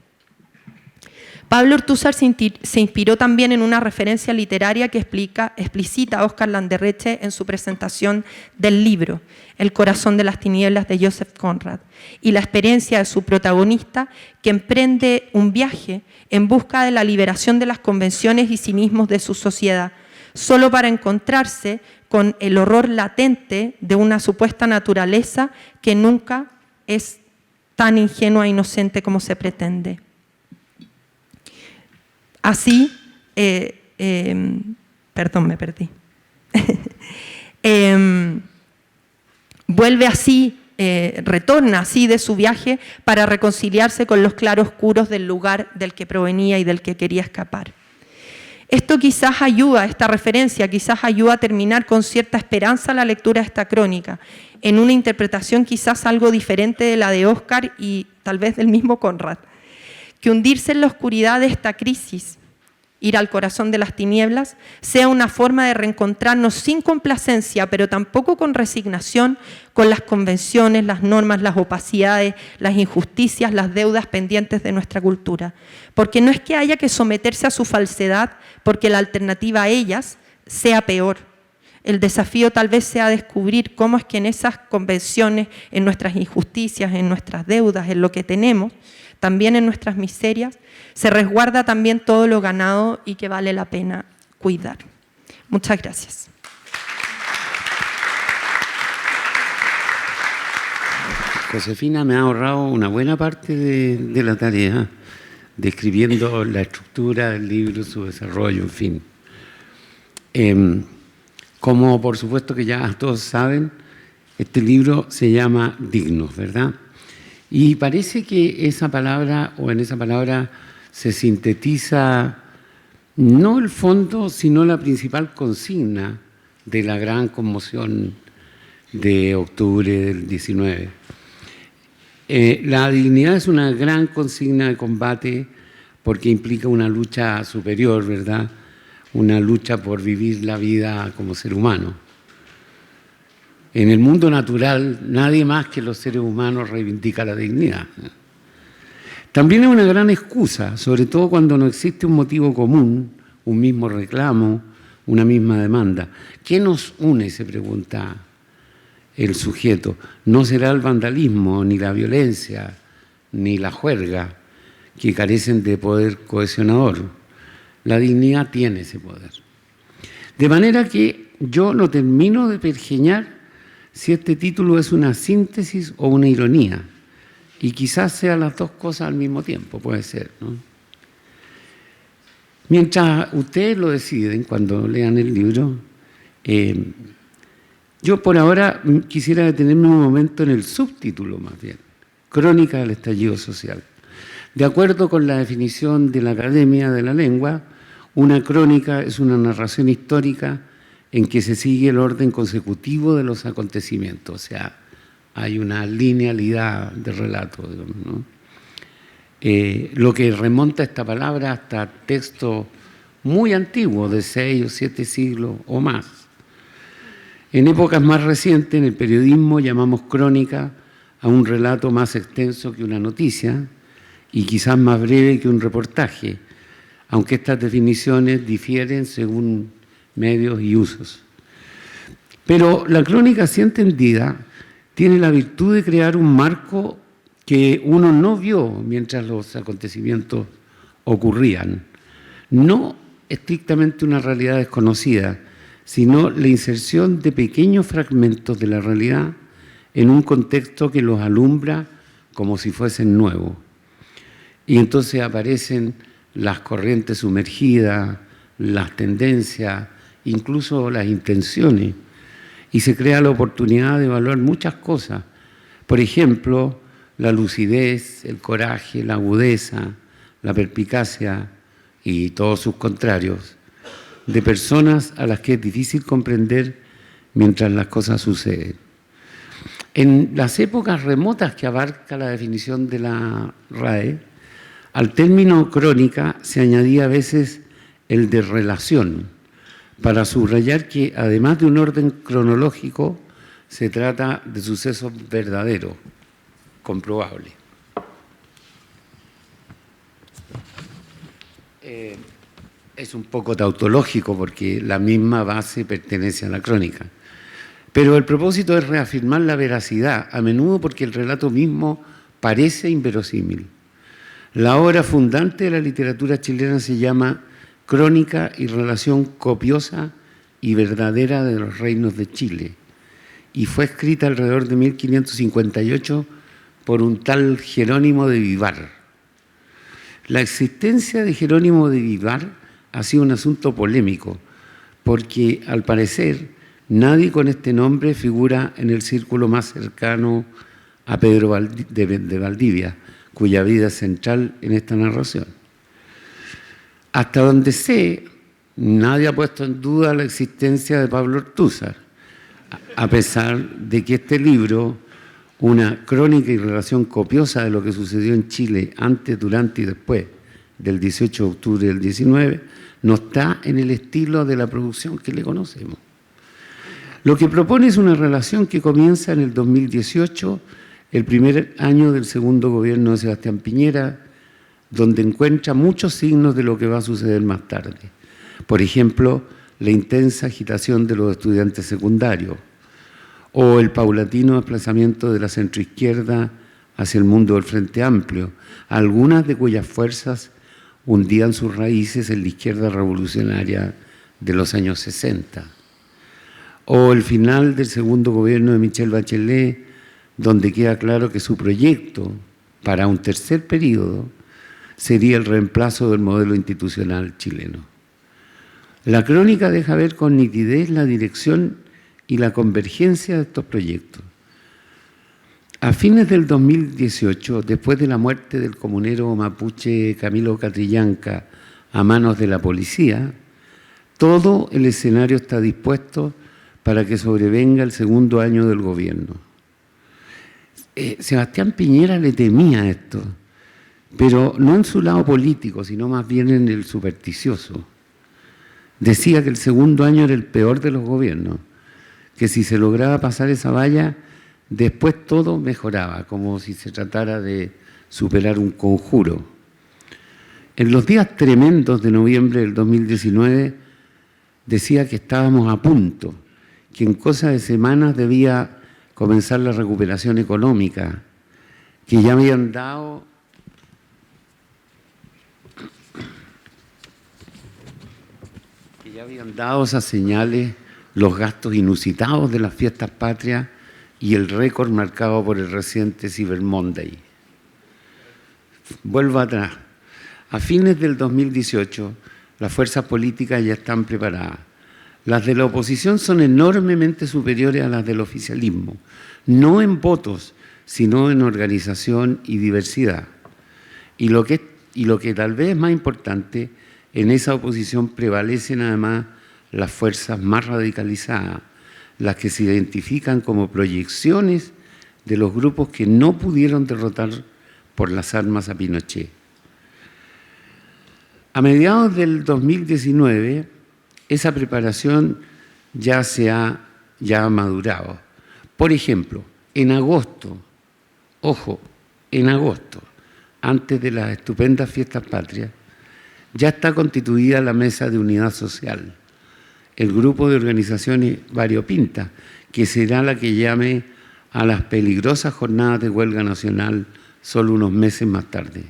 Pablo Ortúzar se inspiró también en una referencia literaria que explicita a Óscar Landerreche en su presentación del libro El corazón de las tinieblas de Joseph Conrad, y la experiencia de su protagonista, que emprende un viaje en busca de la liberación de las convenciones y cinismos de su sociedad, solo para encontrarse con el horror latente de una supuesta naturaleza que nunca es tan ingenua e inocente como se pretende. Así, perdón, me perdí. Vuelve así, retorna así de su viaje para reconciliarse con los claroscuros del lugar del que provenía y del que quería escapar. Esto quizás ayuda, esta referencia quizás ayuda a terminar con cierta esperanza la lectura de esta crónica, en una interpretación quizás algo diferente de la de Óscar y tal vez del mismo Conrad. Que hundirse en la oscuridad de esta crisis, ir al corazón de las tinieblas, sea una forma de reencontrarnos sin complacencia, pero tampoco con resignación, con las convenciones, las normas, las opacidades, las injusticias, las deudas pendientes de nuestra cultura. Porque no es que haya que someterse a su falsedad, porque la alternativa a ellas sea peor. El desafío tal vez sea descubrir cómo es que en esas convenciones, en nuestras injusticias, en nuestras deudas, en lo que tenemos, también en nuestras miserias, se resguarda también todo lo ganado y que vale la pena cuidar. Muchas gracias. Josefina me ha ahorrado una buena parte de la tarea, describiendo la estructura del libro, su desarrollo, en fin. Como por supuesto que ya todos saben, este libro se llama Dignos, ¿verdad? Y parece que esa palabra, o en esa palabra, se sintetiza no el fondo, sino la principal consigna de la gran conmoción de octubre del 19. La dignidad es una gran consigna de combate porque implica una lucha superior, ¿verdad? Una lucha por vivir la vida como ser humano. En el mundo natural, nadie más que los seres humanos reivindica la dignidad. También es una gran excusa, sobre todo cuando no existe un motivo común, un mismo reclamo, una misma demanda. ¿Qué nos une?, se pregunta el sujeto. No será el vandalismo, ni la violencia, ni la juerga, que carecen de poder cohesionador. La dignidad tiene ese poder. De manera que yo no termino de pergeñar si este título es una síntesis o una ironía, y quizás sean las dos cosas al mismo tiempo, puede ser, ¿no? Mientras ustedes lo deciden cuando lean el libro, yo por ahora quisiera detenerme un momento en el subtítulo más bien, Crónica del estallido social. De acuerdo con la definición de la Academia de la Lengua, una crónica es una narración histórica en que se sigue el orden consecutivo de los acontecimientos, o sea, hay una linealidad de relato, digamos, ¿no? Lo que remonta esta palabra hasta textos muy antiguos, de 6 o 7 siglos o más. En épocas más recientes, en el periodismo llamamos crónica a un relato más extenso que una noticia y quizás más breve que un reportaje, aunque estas definiciones difieren según medios y usos. Pero la crónica, así entendida, tiene la virtud de crear un marco que uno no vio mientras los acontecimientos ocurrían. No estrictamente una realidad desconocida, sino la inserción de pequeños fragmentos de la realidad en un contexto que los alumbra como si fuesen nuevos. Y entonces aparecen las corrientes sumergidas, las tendencias, incluso las intenciones, y se crea la oportunidad de evaluar muchas cosas. Por ejemplo, la lucidez, el coraje, la agudeza, la perspicacia y todos sus contrarios, de personas a las que es difícil comprender mientras las cosas suceden. En las épocas remotas que abarca la definición de la RAE, al término crónica se añadía a veces el de relación, para subrayar que además de un orden cronológico, se trata de sucesos verdaderos, comprobables. Es un poco tautológico porque la misma base pertenece a la crónica. Pero el propósito es reafirmar la veracidad, a menudo porque el relato mismo parece inverosímil. La obra fundante de la literatura chilena se llama Crónica y relación copiosa y verdadera de los reinos de Chile, y fue escrita alrededor de 1558 por un tal Jerónimo de Vivar. La existencia de Jerónimo de Vivar ha sido un asunto polémico, porque al parecer nadie con este nombre figura en el círculo más cercano a Pedro de Valdivia, cuya vida es central en esta narración. Hasta donde sé, nadie ha puesto en duda la existencia de Pablo Ortúzar, a pesar de que este libro, una crónica y relación copiosa de lo que sucedió en Chile antes, durante y después del 18 de octubre del 19, no está en el estilo de la producción que le conocemos. Lo que propone es una relación que comienza en el 2018, el primer año del segundo gobierno de Sebastián Piñera, donde encuentra muchos signos de lo que va a suceder más tarde. Por ejemplo, la intensa agitación de los estudiantes secundarios o el paulatino desplazamiento de la centroizquierda hacia el mundo del Frente Amplio, algunas de cuyas fuerzas hundían sus raíces en la izquierda revolucionaria de los años 60. O el final del segundo gobierno de Michelle Bachelet, donde queda claro que su proyecto para un tercer periodo sería el reemplazo del modelo institucional chileno. La crónica deja ver con nitidez la dirección y la convergencia de estos proyectos. A fines del 2018, después de la muerte del comunero mapuche Camilo Catrillanca a manos de la policía, todo el escenario está dispuesto para que sobrevenga el segundo año del gobierno. Sebastián Piñera le temía esto, pero no en su lado político, sino más bien en el supersticioso. Decía que el segundo año era el peor de los gobiernos, que si se lograba pasar esa valla, después todo mejoraba, como si se tratara de superar un conjuro. En los días tremendos de noviembre del 2019, decía que estábamos a punto, que en cosa de semanas debía comenzar la recuperación económica, que ya habían dado esas señales los gastos inusitados de las fiestas patrias y el récord marcado por el reciente Cyber Monday. Vuelvo atrás. A fines del 2018, las fuerzas políticas ya están preparadas. Las de la oposición son enormemente superiores a las del oficialismo, no en votos, sino en organización y diversidad. Y lo que tal vez es más importante, en esa oposición prevalecen además las fuerzas más radicalizadas, las que se identifican como proyecciones de los grupos que no pudieron derrotar por las armas a Pinochet. A mediados del 2019, esa preparación ya ha madurado. Por ejemplo, en agosto, antes de las estupendas fiestas patrias, ya está constituida la Mesa de Unidad Social, el grupo de organizaciones variopintas, que será la que llame a las peligrosas jornadas de huelga nacional solo unos meses más tarde.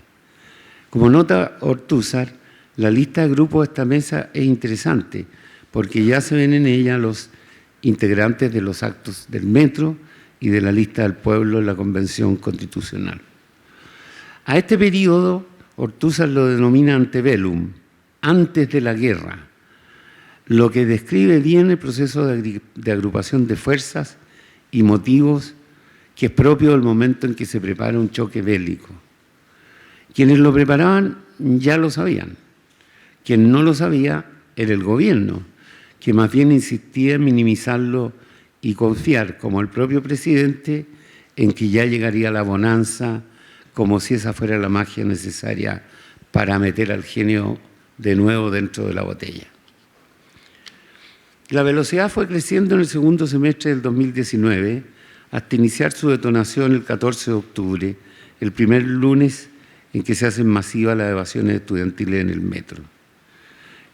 Como nota Ortúzar, la lista de grupos de esta mesa es interesante, porque ya se ven en ella los integrantes de los actos del metro y de la lista del pueblo en la Convención Constitucional. A este periodo, Ortúzar lo denomina antebellum, antes de la guerra, lo que describe bien el proceso de agrupación de fuerzas y motivos que es propio del momento en que se prepara un choque bélico. Quienes lo preparaban ya lo sabían. Quien no lo sabía era el gobierno, que más bien insistía en minimizarlo y confiar, como el propio presidente, en que ya llegaría la bonanza, como si esa fuera la magia necesaria para meter al genio de nuevo dentro de la botella. La velocidad fue creciendo en el segundo semestre del 2019 hasta iniciar su detonación el 14 de octubre, el primer lunes en que se hacen masivas las evasiones estudiantiles en el metro.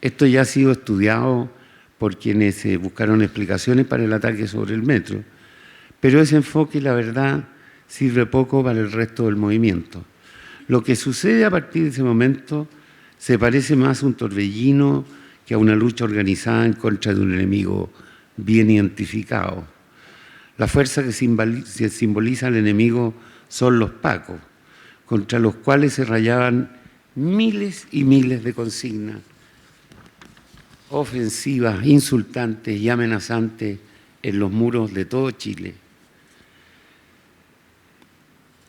Esto ya ha sido estudiado por quienes buscaron explicaciones para el ataque sobre el metro, pero ese enfoque, la verdad, sirve poco para el resto del movimiento. Lo que sucede a partir de ese momento se parece más a un torbellino que a una lucha organizada en contra de un enemigo bien identificado. La fuerza que simboliza al enemigo son los pacos, contra los cuales se rayaban miles y miles de consignas ofensivas, insultantes y amenazantes en los muros de todo Chile.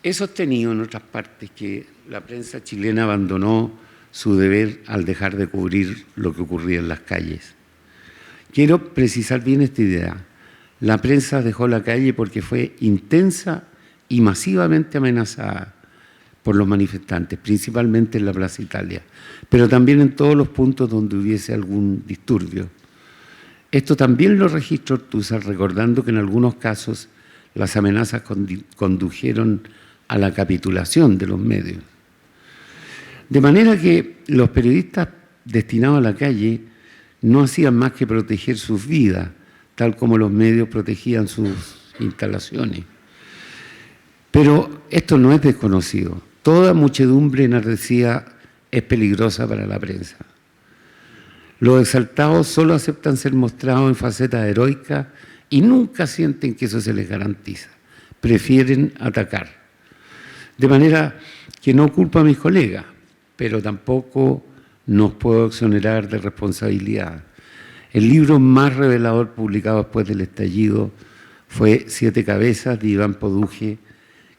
He sostenido en otras partes que la prensa chilena abandonó su deber al dejar de cubrir lo que ocurría en las calles. Quiero precisar bien esta idea. La prensa dejó la calle porque fue intensa y masivamente amenazada por los manifestantes, principalmente en la Plaza Italia, pero también en todos los puntos donde hubiese algún disturbio. Esto también lo registró Ortúzar, recordando que en algunos casos las amenazas condujeron a la capitulación de los medios. De manera que los periodistas destinados a la calle no hacían más que proteger sus vidas, tal como los medios protegían sus instalaciones. Pero esto no es desconocido. Toda muchedumbre enardecida es peligrosa para la prensa. Los exaltados solo aceptan ser mostrados en facetas heroicas y nunca sienten que eso se les garantiza. Prefieren atacar. De manera que no culpo a mis colegas, pero tampoco nos puedo exonerar de responsabilidad. El libro más revelador publicado después del estallido fue Siete Cabezas, de Iván Poduje,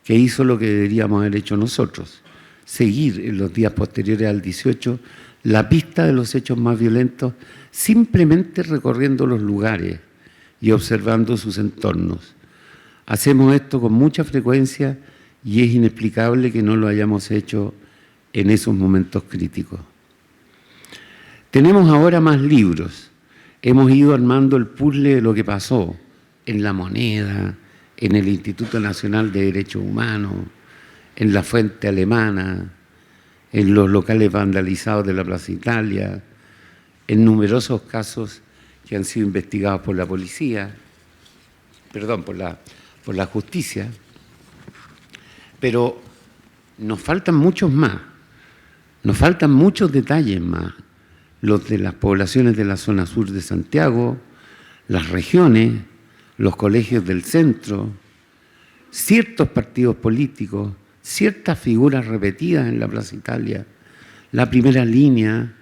que hizo lo que deberíamos haber hecho nosotros, seguir en los días posteriores al 18 la pista de los hechos más violentos, simplemente recorriendo los lugares y observando sus entornos. Hacemos esto con mucha frecuencia y es inexplicable que no lo hayamos hecho en esos momentos críticos. Tenemos ahora más libros. Hemos ido armando el puzzle de lo que pasó en La Moneda, en el Instituto Nacional de Derechos Humanos, en la Fuente Alemana, en los locales vandalizados de la Plaza Italia, en numerosos casos que han sido investigados por la policía, por la justicia, pero nos faltan muchos más, nos faltan muchos detalles más, los de las poblaciones de la zona sur de Santiago, las regiones, los colegios del centro, ciertos partidos políticos, ciertas figuras repetidas en la Plaza Italia, la primera línea,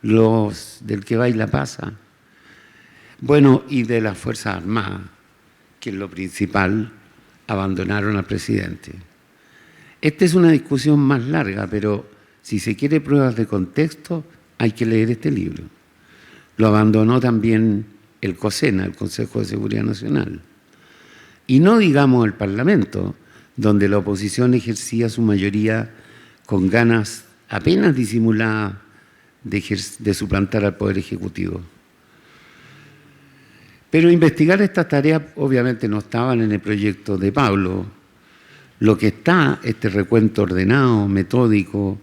los del que baila pasa, bueno, y de las Fuerzas Armadas, que en lo principal abandonaron al presidente. Esta es una discusión más larga, pero si se quiere pruebas de contexto, hay que leer este libro. Lo abandonó también el COSENA, el Consejo de Seguridad Nacional. Y no digamos el Parlamento, donde la oposición ejercía su mayoría con ganas apenas disimuladas de suplantar al Poder Ejecutivo. Pero investigar estas tareas obviamente no estaban en el proyecto de Pablo. Lo que está, este recuento ordenado, metódico,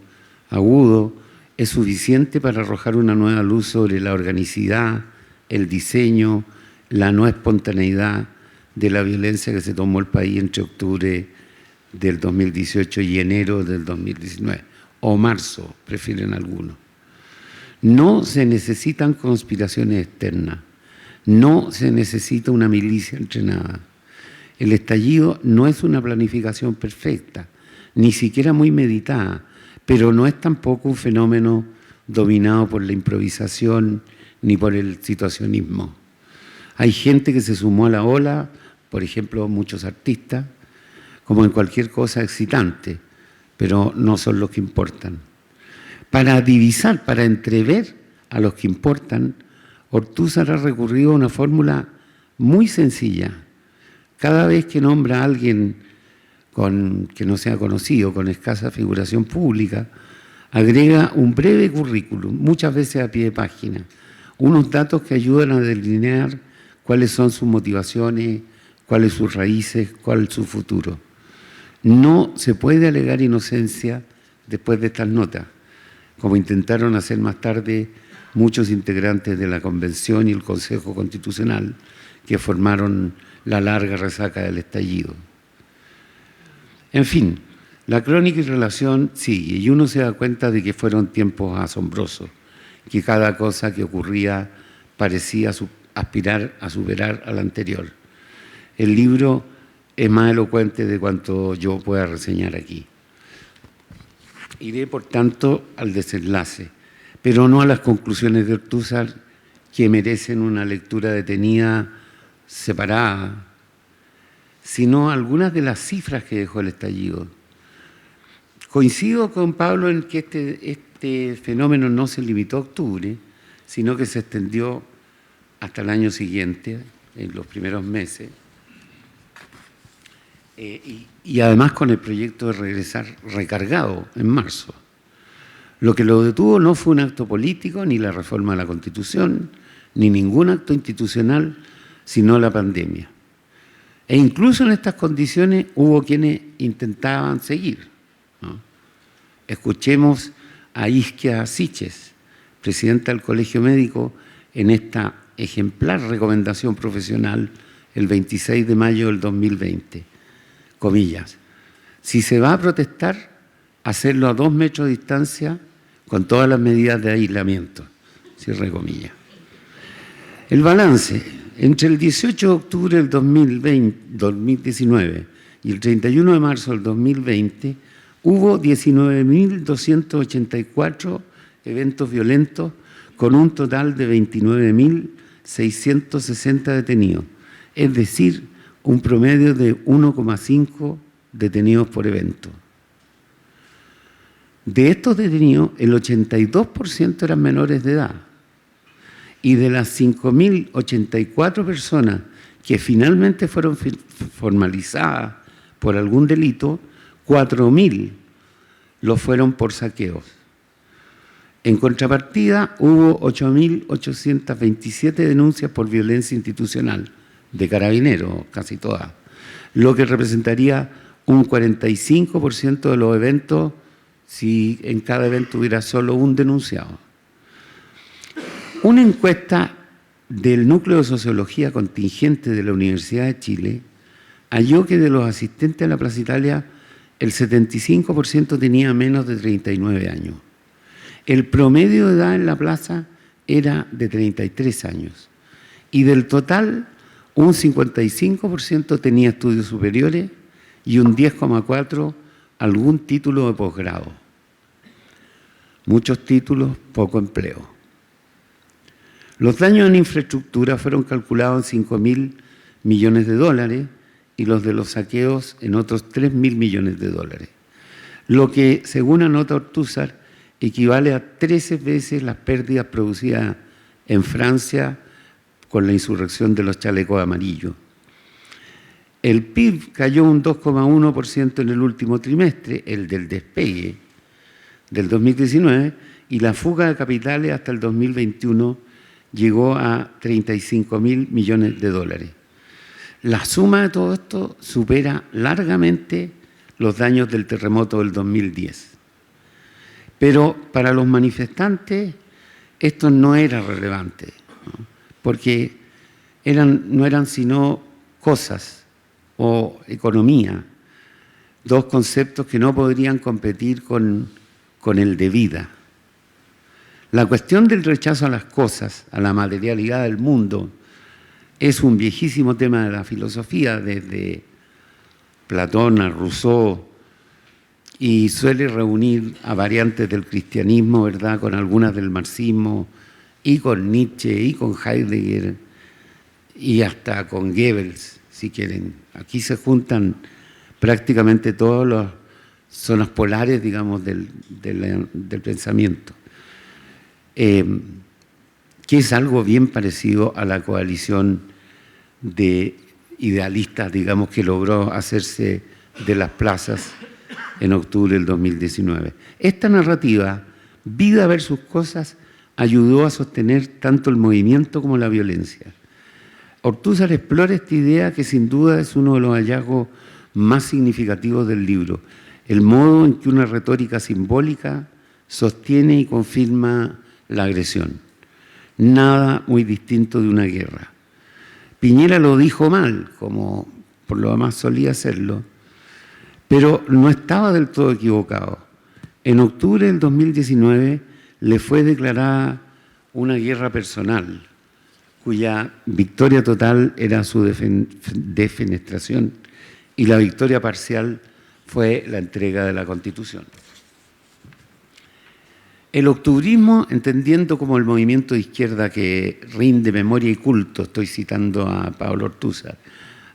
agudo, es suficiente para arrojar una nueva luz sobre la organicidad, el diseño, la no espontaneidad de la violencia que se tomó el país entre octubre del 2018 y enero del 2019, o marzo, prefieren algunos. No se necesitan conspiraciones externas, no se necesita una milicia entrenada. El estallido no es una planificación perfecta, ni siquiera muy meditada, pero no es tampoco un fenómeno dominado por la improvisación ni por el situacionismo. Hay gente que se sumó a la ola, por ejemplo, muchos artistas, como en cualquier cosa excitante, pero no son los que importan. Para divisar, para entrever a los que importan, Ortúzar ha recurrido a una fórmula muy sencilla. Cada vez que nombra a alguien que no sea conocido, con escasa figuración pública, agrega un breve currículum, muchas veces a pie de página, unos datos que ayudan a delinear cuáles son sus motivaciones, cuáles sus raíces, cuál es su futuro. No se puede alegar inocencia después de estas notas, como intentaron hacer más tarde muchos integrantes de la Convención y el Consejo Constitucional que formaron la larga resaca del estallido. En fin, la crónica y relación sigue y uno se da cuenta de que fueron tiempos asombrosos, que cada cosa que ocurría parecía aspirar a superar al anterior. El libro es más elocuente de cuanto yo pueda reseñar aquí. Iré, por tanto, al desenlace, pero no a las conclusiones de Ortúzar, que merecen una lectura detenida, separada, sino algunas de las cifras que dejó el estallido. Coincido con Pablo en que este fenómeno no se limitó a octubre, sino que se extendió hasta el año siguiente, en los primeros meses, y además con el proyecto de regresar recargado en marzo. Lo que lo detuvo no fue un acto político, ni la reforma de la Constitución, ni ningún acto institucional, sino la pandemia. E incluso en estas condiciones hubo quienes intentaban seguir, ¿no? Escuchemos a Isquia Siches, presidenta del Colegio Médico, en esta ejemplar recomendación profesional el 26 de mayo del 2020. Comillas, si se va a protestar, hacerlo a 2 metros de distancia con todas las medidas de aislamiento. Cierre comillas. El balance, entre el 18 de octubre del 2019 y el 31 de marzo del 2020, hubo 19.284 eventos violentos con un total de 29.660 detenidos, es decir, un promedio de 1,5 detenidos por evento. De estos detenidos, el 82% eran menores de edad. Y de las 5.084 personas que finalmente fueron formalizadas por algún delito, 4.000 lo fueron por saqueos. En contrapartida, hubo 8.827 denuncias por violencia institucional, de carabineros, casi todas, lo que representaría un 45% de los eventos si en cada evento hubiera solo un denunciado. Una encuesta del Núcleo de Sociología Contingente de la Universidad de Chile halló que de los asistentes a la Plaza Italia, el 75% tenía menos de 39 años. El promedio de edad en la plaza era de 33 años. Y del total, un 55% tenía estudios superiores y un 10,4% algún título de posgrado. Muchos títulos, poco empleo. Los daños en infraestructura fueron calculados en 5.000 millones de dólares y los de los saqueos en otros 3.000 millones de dólares, lo que, según anota Ortúzar, equivale a 13 veces las pérdidas producidas en Francia con la insurrección de los chalecos amarillos. El PIB cayó un 2,1% en el último trimestre, el del despegue del 2019, y la fuga de capitales hasta el 2021 llegó a 35.000 millones de dólares. La suma de todo esto supera largamente los daños del terremoto del 2010. Pero para los manifestantes esto no era relevante, ¿no? Porque no eran sino cosas o economía, dos conceptos que no podrían competir con el de vida. La cuestión del rechazo a las cosas, a la materialidad del mundo, es un viejísimo tema de la filosofía, desde Platón a Rousseau, y suele reunir a variantes del cristianismo, ¿verdad?, con algunas del marxismo, y con Nietzsche, y con Heidegger, y hasta con Goebbels, si quieren. Aquí se juntan prácticamente todas las zonas polares, digamos, del pensamiento, que es algo bien parecido a la coalición de idealistas, digamos, que logró hacerse de las plazas en octubre del 2019. Esta narrativa, vida versus cosas, ayudó a sostener tanto el movimiento como la violencia. Ortúzar explora esta idea que sin duda es uno de los hallazgos más significativos del libro, el modo en que una retórica simbólica sostiene y confirma la agresión. Nada muy distinto de una guerra. Piñera lo dijo mal, como por lo demás solía hacerlo, pero no estaba del todo equivocado. En octubre del 2019 le fue declarada una guerra personal, cuya victoria total era su defenestración y la victoria parcial fue la entrega de la Constitución. El octubrismo, entendiendo como el movimiento de izquierda que rinde memoria y culto, estoy citando a Pablo Ortúzar,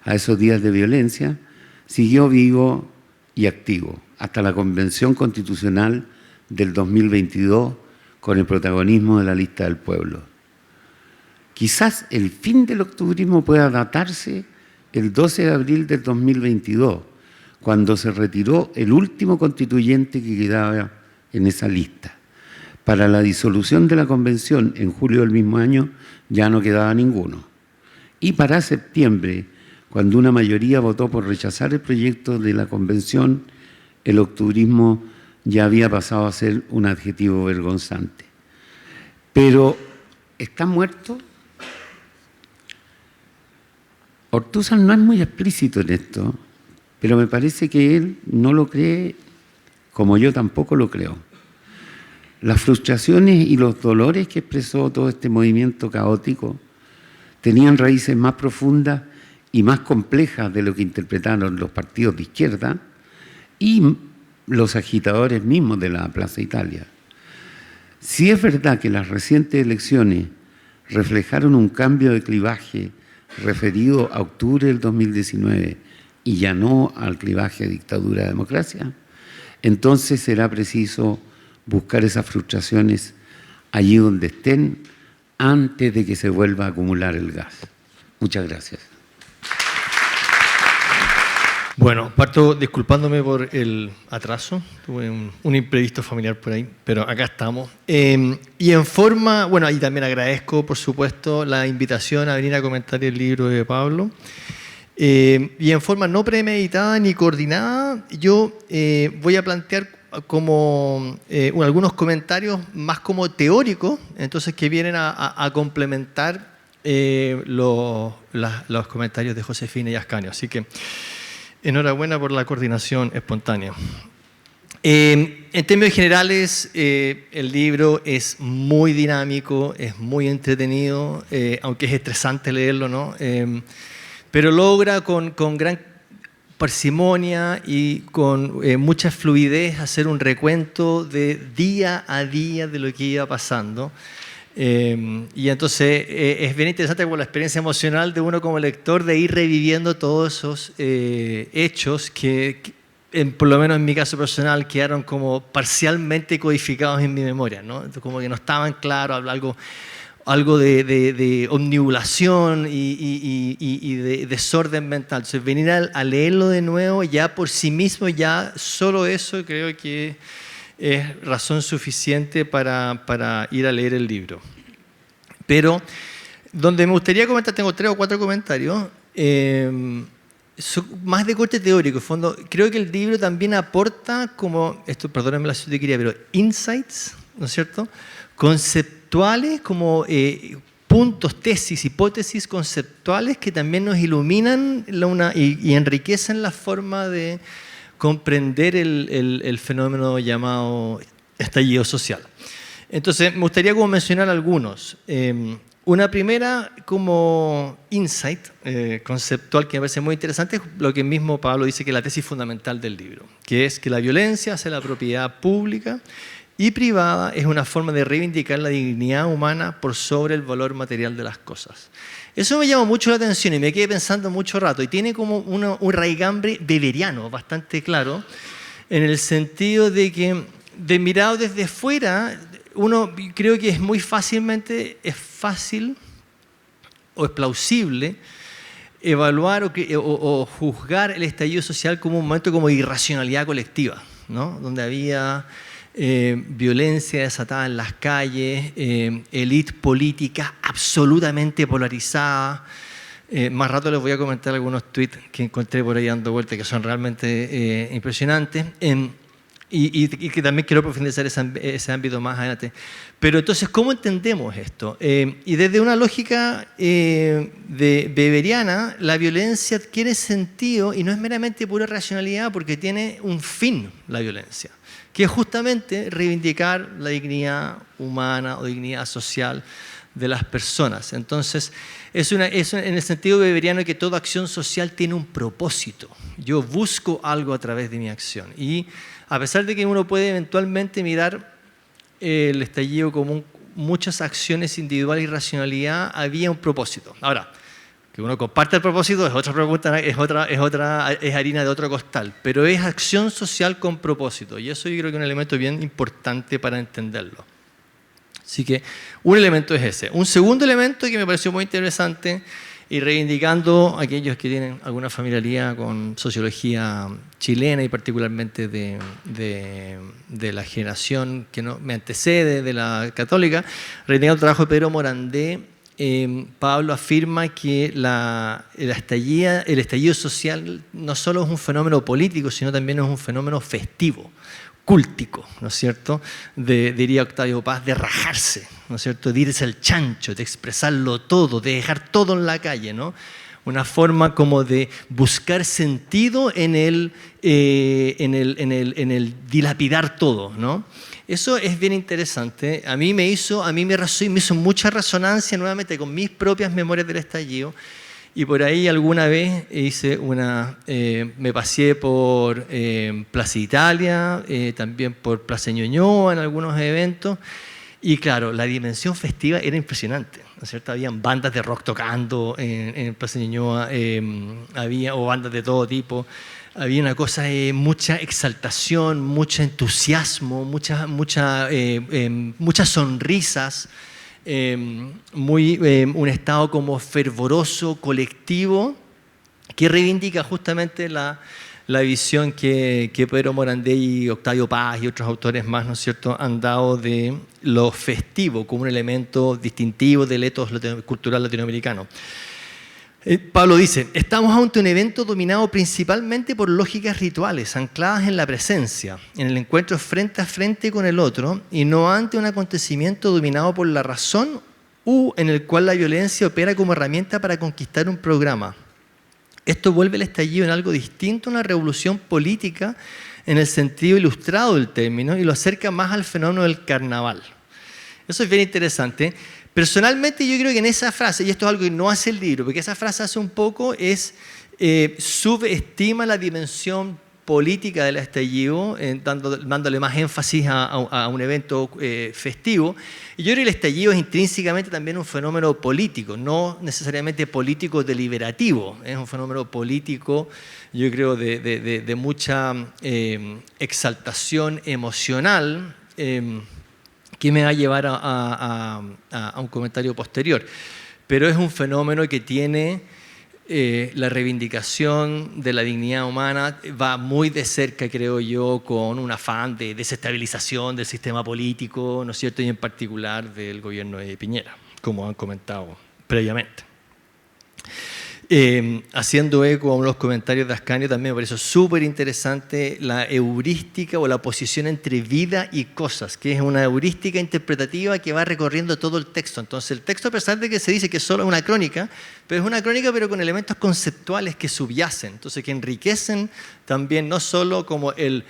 a esos días de violencia, siguió vivo y activo hasta la Convención Constitucional del 2022 con el protagonismo de la Lista del Pueblo. Quizás el fin del octubrismo pueda datarse el 12 de abril del 2022, cuando se retiró el último constituyente que quedaba en esa lista. Para la disolución de la convención en julio del mismo año ya no quedaba ninguno. Y para septiembre, cuando una mayoría votó por rechazar el proyecto de la convención, el octubrismo ya había pasado a ser un adjetivo vergonzante. Pero, ¿está muerto? Ortúzar no es muy explícito en esto, pero me parece que él no lo cree como yo tampoco lo creo. Las frustraciones y los dolores que expresó todo este movimiento caótico tenían raíces más profundas y más complejas de lo que interpretaron los partidos de izquierda y los agitadores mismos de la Plaza Italia. Si es verdad que las recientes elecciones reflejaron un cambio de clivaje referido a octubre del 2019 y ya no al clivaje dictadura-democracia, entonces será preciso buscar esas frustraciones allí donde estén antes de que se vuelva a acumular el gas. Muchas gracias. Bueno, parto disculpándome por el atraso, tuve un imprevisto familiar por ahí, pero acá estamos. Y en forma, bueno, y también agradezco, por supuesto, la invitación a venir a comentar el libro de Pablo. Y en forma no premeditada ni coordinada, yo voy a plantear como algunos comentarios más como teóricos, entonces que vienen a complementar los comentarios de Josefina y Ascanio. Así que enhorabuena por la coordinación espontánea. En términos generales, el libro es muy dinámico, es muy entretenido, aunque es estresante leerlo, ¿no? Pero logra con gran parsimonia y con mucha fluidez hacer un recuento de día a día de lo que iba pasando. Y entonces es bien interesante por la experiencia emocional de uno como lector de ir reviviendo todos esos hechos que por lo menos en mi caso personal quedaron como parcialmente codificados en mi memoria, ¿no? Como que no estaban claros, algo de omnibulación y de desorden mental. Entonces venir a leerlo de nuevo ya por sí mismo, ya solo eso creo que es razón suficiente para ir a leer el libro. Pero donde me gustaría comentar, tengo 3 o 4 comentarios, son más de corte teórico. En fondo, creo que el libro también aporta como, esto, perdónenme la sutilidad, pero insights, ¿no es cierto?, conceptuales, como puntos, tesis, hipótesis conceptuales que también nos iluminan y enriquecen la forma de comprender el fenómeno llamado estallido social. Entonces, me gustaría como mencionar algunos. Una primera como insight conceptual que me parece muy interesante es lo que mismo Pablo dice que es la tesis fundamental del libro, que es que la violencia hacia la propiedad pública y privada es una forma de reivindicar la dignidad humana por sobre el valor material de las cosas. Eso me llamó mucho la atención y me quedé pensando mucho rato, y tiene como un raigambre weberiano bastante claro, en el sentido de que, de mirado desde fuera, uno creo que es muy fácil o es plausible evaluar o juzgar el estallido social como un momento como de irracionalidad colectiva, ¿no? Donde había violencia desatada en las calles, élite política absolutamente polarizada. Más rato les voy a comentar algunos tweets que encontré por ahí dando vueltas que son realmente impresionantes. Y que también quiero profundizar ese ámbito más adelante. Pero entonces, ¿cómo entendemos esto? Y desde una lógica beberiana, la violencia adquiere sentido y no es meramente pura racionalidad porque tiene un fin la violencia, que es justamente reivindicar la dignidad humana o dignidad social de las personas. Entonces, es en el sentido beberiano que toda acción social tiene un propósito. Yo busco algo a través de mi acción. Y a pesar de que uno puede eventualmente mirar el estallido como muchas acciones individuales y racionalidad, había un propósito. Ahora, que uno comparte el propósito es otra pregunta, es harina de otro costal, pero es acción social con propósito. Y eso yo creo que es un elemento bien importante para entenderlo. Así que un elemento es ese. Un segundo elemento que me pareció muy interesante y reivindicando a aquellos que tienen alguna familiaridad con sociología chilena y particularmente de la generación que me antecede de la católica, reivindicando el trabajo de Pedro Morandé, Pablo afirma que el estallido social no solo es un fenómeno político, sino también es un fenómeno festivo, cúltico, ¿no es cierto? Diría Octavio Paz, de rajarse, ¿no es cierto? De irse al chancho, de expresarlo todo, de dejar todo en la calle, ¿no? Una forma como de buscar sentido en el dilapidar todo, ¿no? Eso es bien interesante. A mí me hizo mucha resonancia nuevamente con mis propias memorias del estallido. Y por ahí alguna vez me paseé por Plaza Italia, también por Plaza Ñuñoa en algunos eventos. Y claro, la dimensión festiva era impresionante, ¿no es cierto? Habían bandas de rock tocando en Plaza Ñuñoa, o bandas de todo tipo. Había una cosa de mucha exaltación, mucho entusiasmo, muchas sonrisas. Un estado como fervoroso, colectivo, que reivindica justamente la visión que Pedro Morandé y Octavio Paz y otros autores más, ¿no es cierto?, han dado de lo festivo como un elemento distintivo del ethos cultural latinoamericano. Pablo dice, estamos ante un evento dominado principalmente por lógicas rituales, ancladas en la presencia, en el encuentro frente a frente con el otro, y no ante un acontecimiento dominado por la razón en el cual la violencia opera como herramienta para conquistar un programa. Esto vuelve el estallido en algo distinto a una revolución política en el sentido ilustrado del término y lo acerca más al fenómeno del carnaval. Eso es bien interesante. Personalmente yo creo que en esa frase, y esto es algo que no hace el libro, porque esa frase hace un poco, subestima la dimensión política del estallido, dándole más énfasis a un evento festivo. Y yo creo que el estallido es intrínsecamente también un fenómeno político, no necesariamente político deliberativo, es un fenómeno político, yo creo, de mucha exaltación emocional, que me va a llevar a un comentario posterior. Pero es un fenómeno que tiene la reivindicación de la dignidad humana, va muy de cerca, creo yo, con un afán de desestabilización del sistema político, ¿no es cierto?, y en particular del gobierno de Piñera, como han comentado previamente. Haciendo eco a los comentarios de Ascanio, también me pareció súper interesante la heurística o la posición entre vida y cosas, que es una heurística interpretativa que va recorriendo todo el texto. Entonces el texto, a pesar de que se dice que solo es una crónica, pero es una crónica pero con elementos conceptuales que subyacen, entonces que enriquecen también no solo como el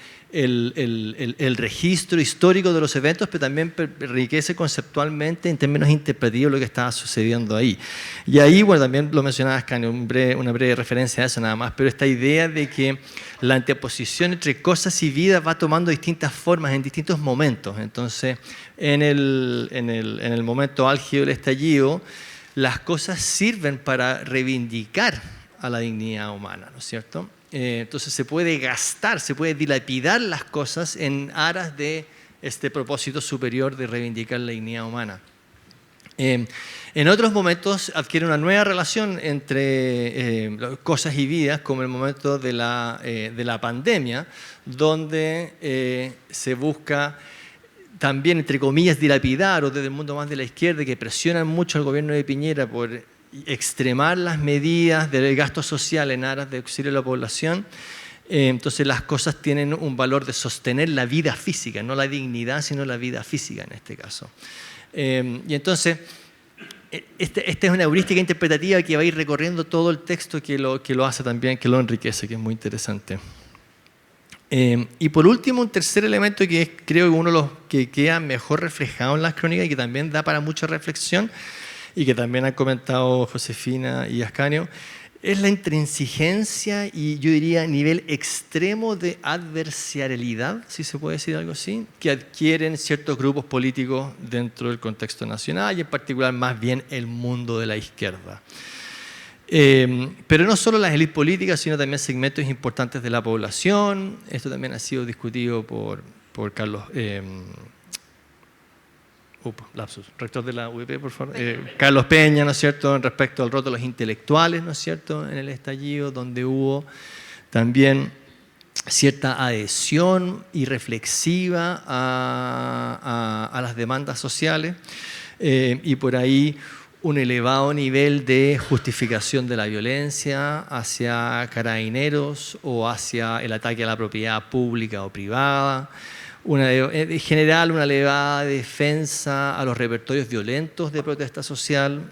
registro histórico de los eventos, pero también enriquece conceptualmente en términos interpretativos lo que estaba sucediendo ahí. Y ahí, bueno, también lo mencionaba Ascanio, una breve referencia a eso nada más, pero esta idea de que la anteposición entre cosas y vida va tomando distintas formas en distintos momentos. Entonces, en el momento álgido del estallido, las cosas sirven para reivindicar a la dignidad humana, ¿no es cierto? Entonces se puede gastar, se puede dilapidar las cosas en aras de este propósito superior de reivindicar la dignidad humana. En otros momentos adquiere una nueva relación entre cosas y vidas, como el momento de la pandemia, donde se busca también, entre comillas, dilapidar, o desde el mundo más de la izquierda, que presionan mucho al gobierno de Piñera por extremar las medidas del gasto social en aras de auxilio a la población. Entonces las cosas tienen un valor de sostener la vida física, no la dignidad, sino la vida física en este caso. Y entonces, esta es una heurística interpretativa que va a ir recorriendo todo el texto, que lo hace también, que lo enriquece, que es muy interesante. Y por último, un tercer elemento que es, creo que uno de los que queda mejor reflejado en las crónicas y que también da para mucha reflexión, y que también han comentado Josefina y Ascanio, es la intransigencia y yo diría nivel extremo de adversarialidad, si se puede decir algo así, que adquieren ciertos grupos políticos dentro del contexto nacional y en particular más bien el mundo de la izquierda. Pero no solo las élites políticas, sino también segmentos importantes de la población. Esto también ha sido discutido por Carlos, rector de la UEP, por favor, Carlos Peña, ¿no es cierto?, respecto al rol de los intelectuales, ¿no es cierto?, en el estallido, donde hubo también cierta adhesión irreflexiva a las demandas sociales, y por ahí un elevado nivel de justificación de la violencia hacia carabineros o hacia el ataque a la propiedad pública o privada. En general, una elevada defensa a los repertorios violentos de protesta social,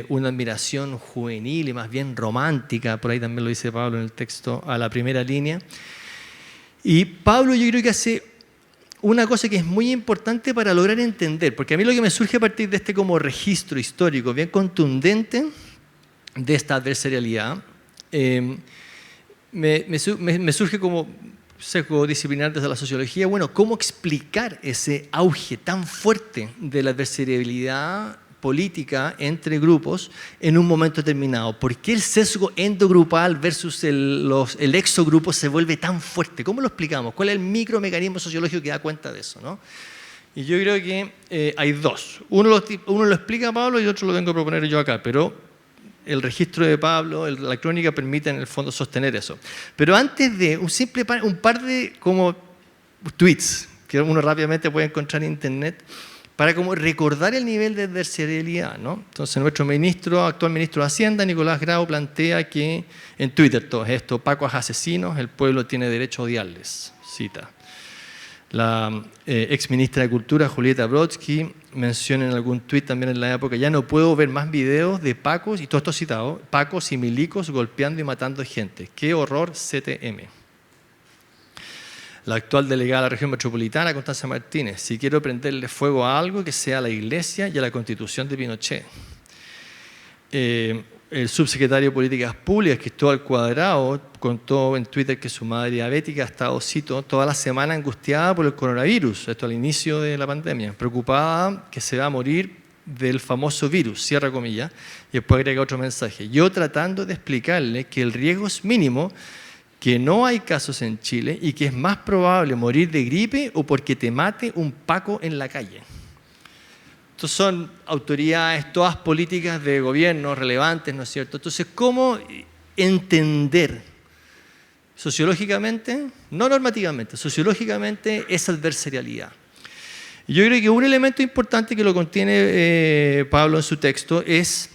una admiración juvenil y más bien romántica, por ahí también lo dice Pablo en el texto, a la primera línea. Y Pablo, yo creo que hace una cosa que es muy importante para lograr entender, porque a mí lo que me surge a partir de este como registro histórico bien contundente de esta adversarialidad, me surge como sesgo disciplinar desde la sociología, bueno, ¿cómo explicar ese auge tan fuerte de la adversariabilidad política entre grupos en un momento determinado? ¿Por qué el sesgo endogrupal versus el exogrupo se vuelve tan fuerte? ¿Cómo lo explicamos? ¿Cuál es el micromecanismo sociológico que da cuenta de eso, ¿no? Y yo creo que hay dos. Uno lo explica Pablo y otro lo vengo a proponer yo acá, pero el registro de Pablo, la crónica permite en el fondo sostener eso. Pero antes de un par de como tweets que uno rápidamente puede encontrar en internet para como recordar el nivel de adversarialidad, ¿no? Entonces nuestro actual ministro de Hacienda, Nicolás Grau, plantea que en Twitter todo esto, pacos asesinos, el pueblo tiene derecho a odiarles, cita. La exministra de Cultura, Julieta Brodsky, menciona en algún tuit también en la época, ya no puedo ver más videos de pacos, y todo esto citado, pacos y milicos golpeando y matando gente. ¡Qué horror, CTM! La actual delegada de la región metropolitana, Constanza Martínez, si quiero prenderle fuego a algo, que sea a la iglesia y a la constitución de Pinochet. El subsecretario de Políticas Públicas, Cristóbal Cuadrado, contó en Twitter que su madre diabética ha estado, cito, toda la semana angustiada por el coronavirus, esto al inicio de la pandemia, preocupada que se va a morir del famoso virus, cierra comillas, y después agrega otro mensaje. Yo tratando de explicarle que el riesgo es mínimo, que no hay casos en Chile y que es más probable morir de gripe o porque te mate un paco en la calle. Estos son autoridades, todas políticas de gobierno relevantes, ¿no es cierto? Entonces, ¿cómo entender sociológicamente, no normativamente, sociológicamente esa adversarialidad? Yo creo que un elemento importante que lo contiene Pablo en su texto es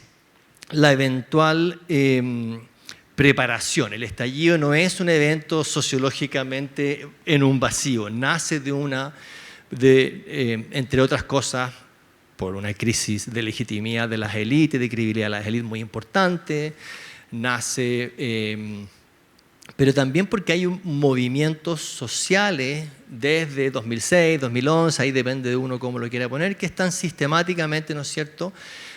la eventual preparación. El estallido no es un evento sociológicamente en un vacío, nace entre otras cosas, por una crisis de legitimidad de las élites, de credibilidad de las élites muy importante, nace, pero también porque hay movimientos sociales desde 2006, 2011, ahí depende de uno cómo lo quiera poner, que están sistemáticamente, ¿no es cierto?,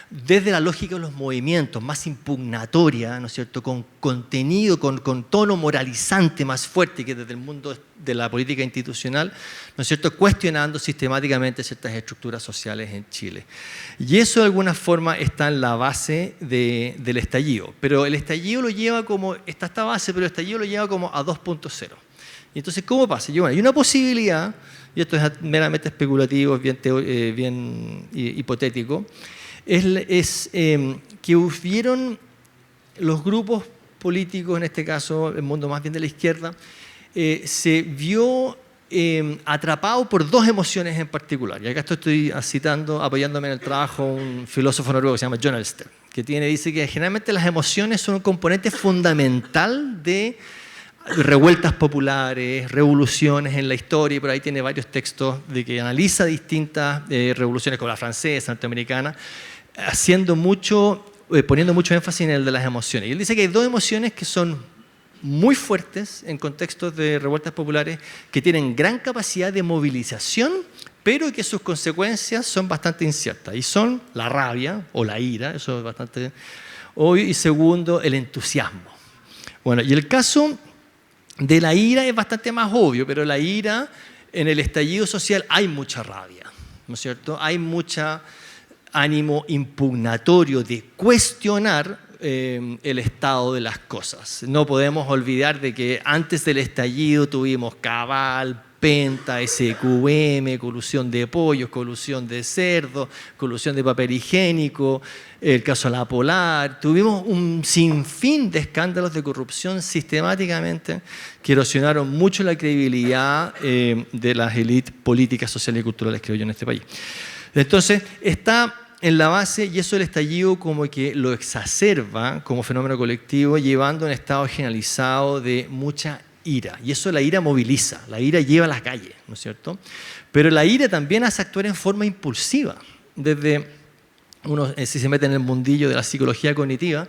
desde la lógica de los movimientos, más impugnatoria, ¿no es cierto?, con contenido, con tono moralizante más fuerte que desde el mundo de la política institucional, ¿no es cierto?, cuestionando sistemáticamente ciertas estructuras sociales en Chile. Y eso de alguna forma está en la base del estallido. Pero el estallido lo lleva como, está esta base, pero el estallido lo lleva como a 2.0. Y entonces, ¿cómo pasa? Y bueno, hay una posibilidad, y esto es meramente especulativo, es bien hipotético, es que hubieron los grupos políticos, en este caso el mundo más bien de la izquierda, se vio atrapado por dos emociones en particular. Y acá estoy citando, apoyándome en el trabajo de un filósofo noruego que se llama Jon Elster, que dice que generalmente las emociones son un componente fundamental de revueltas populares, revoluciones en la historia, y por ahí tiene varios textos de que analiza distintas revoluciones como la francesa, norteamericana, poniendo mucho énfasis en el de las emociones. Y él dice que hay dos emociones que son muy fuertes en contextos de revueltas populares, que tienen gran capacidad de movilización, pero que sus consecuencias son bastante inciertas. Y son la rabia o la ira, eso es bastante obvio, y segundo, el entusiasmo. Bueno, y el caso de la ira es bastante más obvio, pero la ira, en el estallido social hay mucha rabia, ¿no es cierto? Hay mucho ánimo impugnatorio de cuestionar el estado de las cosas. No podemos olvidar de que antes del estallido tuvimos Cabal, Penta, SQM, colusión de pollos, colusión de cerdo, colusión de papel higiénico, el caso La Polar. Tuvimos un sinfín de escándalos de corrupción sistemáticamente que erosionaron mucho la credibilidad de las élites políticas, sociales y culturales, creo yo, en este país. Entonces, está en la base, y eso el estallido como que lo exacerba como fenómeno colectivo, llevando a un estado generalizado de mucha ira. Y eso la ira moviliza, la ira lleva a las calles, ¿no es cierto? Pero la ira también hace actuar en forma impulsiva. Desde uno, si se mete en el mundillo de la psicología cognitiva,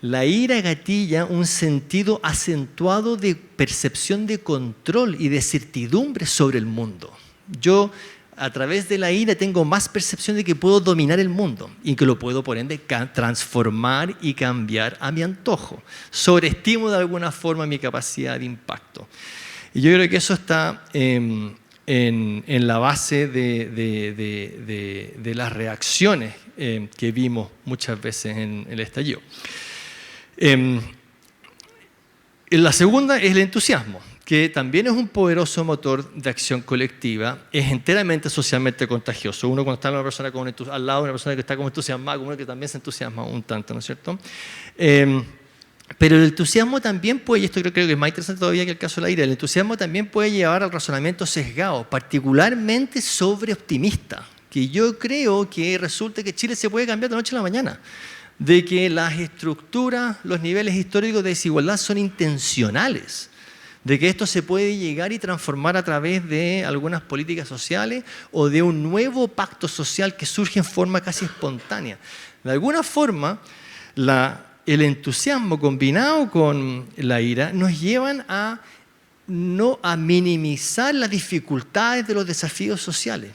la ira gatilla un sentido acentuado de percepción de control y de certidumbre sobre el mundo. Yo, a través de la ira, tengo más percepción de que puedo dominar el mundo y que lo puedo, por ende, transformar y cambiar a mi antojo. Sobreestimo de alguna forma mi capacidad de impacto. Y yo creo que eso está en la base de las reacciones que vimos muchas veces en el estallido. La segunda es el entusiasmo, que también es un poderoso motor de acción colectiva, es enteramente socialmente contagioso. Uno cuando está una persona al lado de una persona que está como entusiasmada, como uno que también se entusiasma un tanto, ¿no es cierto? Pero el entusiasmo también puede, y esto creo que es más interesante todavía que el caso de la ira, el entusiasmo también puede llevar al razonamiento sesgado, particularmente sobreoptimista, que yo creo que resulta que Chile se puede cambiar de noche a la mañana, de que las estructuras, los niveles históricos de desigualdad son intencionales, de que esto se puede llegar y transformar a través de algunas políticas sociales o de un nuevo pacto social que surge en forma casi espontánea. De alguna forma, el entusiasmo combinado con la ira nos llevan a minimizar las dificultades de los desafíos sociales.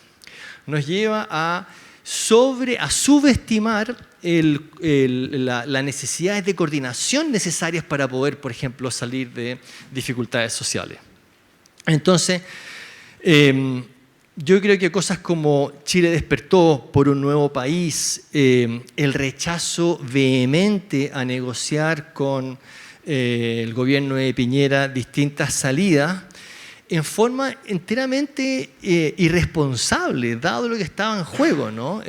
Nos lleva a subestimar las necesidades de coordinación necesarias para poder, por ejemplo, salir de dificultades sociales. Entonces, yo creo que cosas como Chile despertó por un nuevo país, el rechazo vehemente a negociar con el gobierno de Piñera distintas salidas, en forma enteramente irresponsable, dado lo que estaba en juego, ¿no?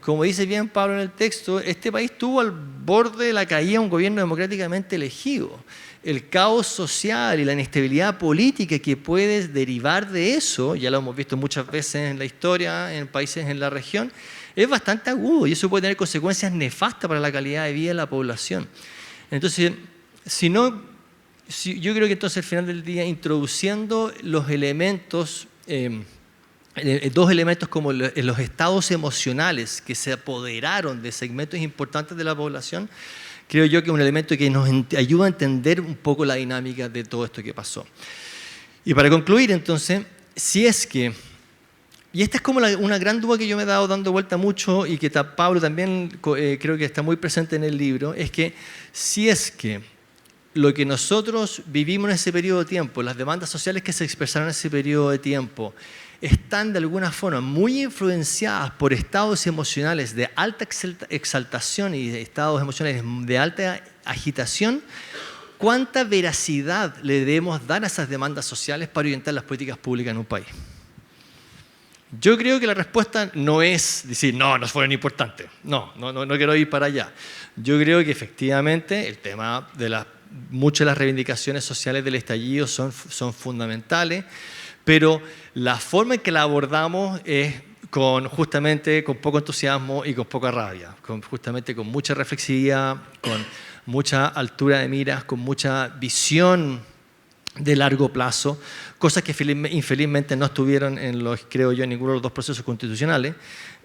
Como dice bien Pablo en el texto, este país tuvo al borde de la caída un gobierno democráticamente elegido. El caos social y la inestabilidad política que puede derivar de eso, ya lo hemos visto muchas veces en la historia, en países en la región, es bastante agudo y eso puede tener consecuencias nefastas para la calidad de vida de la población. Entonces, yo creo que entonces al final del día, introduciendo los elementos, dos elementos como los estados emocionales que se apoderaron de segmentos importantes de la población, creo yo que es un elemento que nos ayuda a entender un poco la dinámica de todo esto que pasó. Y para concluir entonces, si es que, y esta es como una gran duda que yo me he dado dando vuelta mucho y que Pablo también creo que está muy presente en el libro, es que si es que lo que nosotros vivimos en ese periodo de tiempo, las demandas sociales que se expresaron en ese periodo de tiempo, están de alguna forma muy influenciadas por estados emocionales de alta exaltación y de estados emocionales de alta agitación, ¿cuánta veracidad le debemos dar a esas demandas sociales para orientar las políticas públicas en un país? Yo creo que la respuesta no es decir, no fueron importantes. No quiero ir para allá. Yo creo que efectivamente el tema de muchas de las reivindicaciones sociales del estallido son fundamentales, pero la forma en que la abordamos es justamente con poco entusiasmo y con poca rabia, justamente con mucha reflexividad, con mucha altura de miras, con mucha visión de largo plazo, cosas que infelizmente no estuvieron creo yo, en ninguno de los dos procesos constitucionales.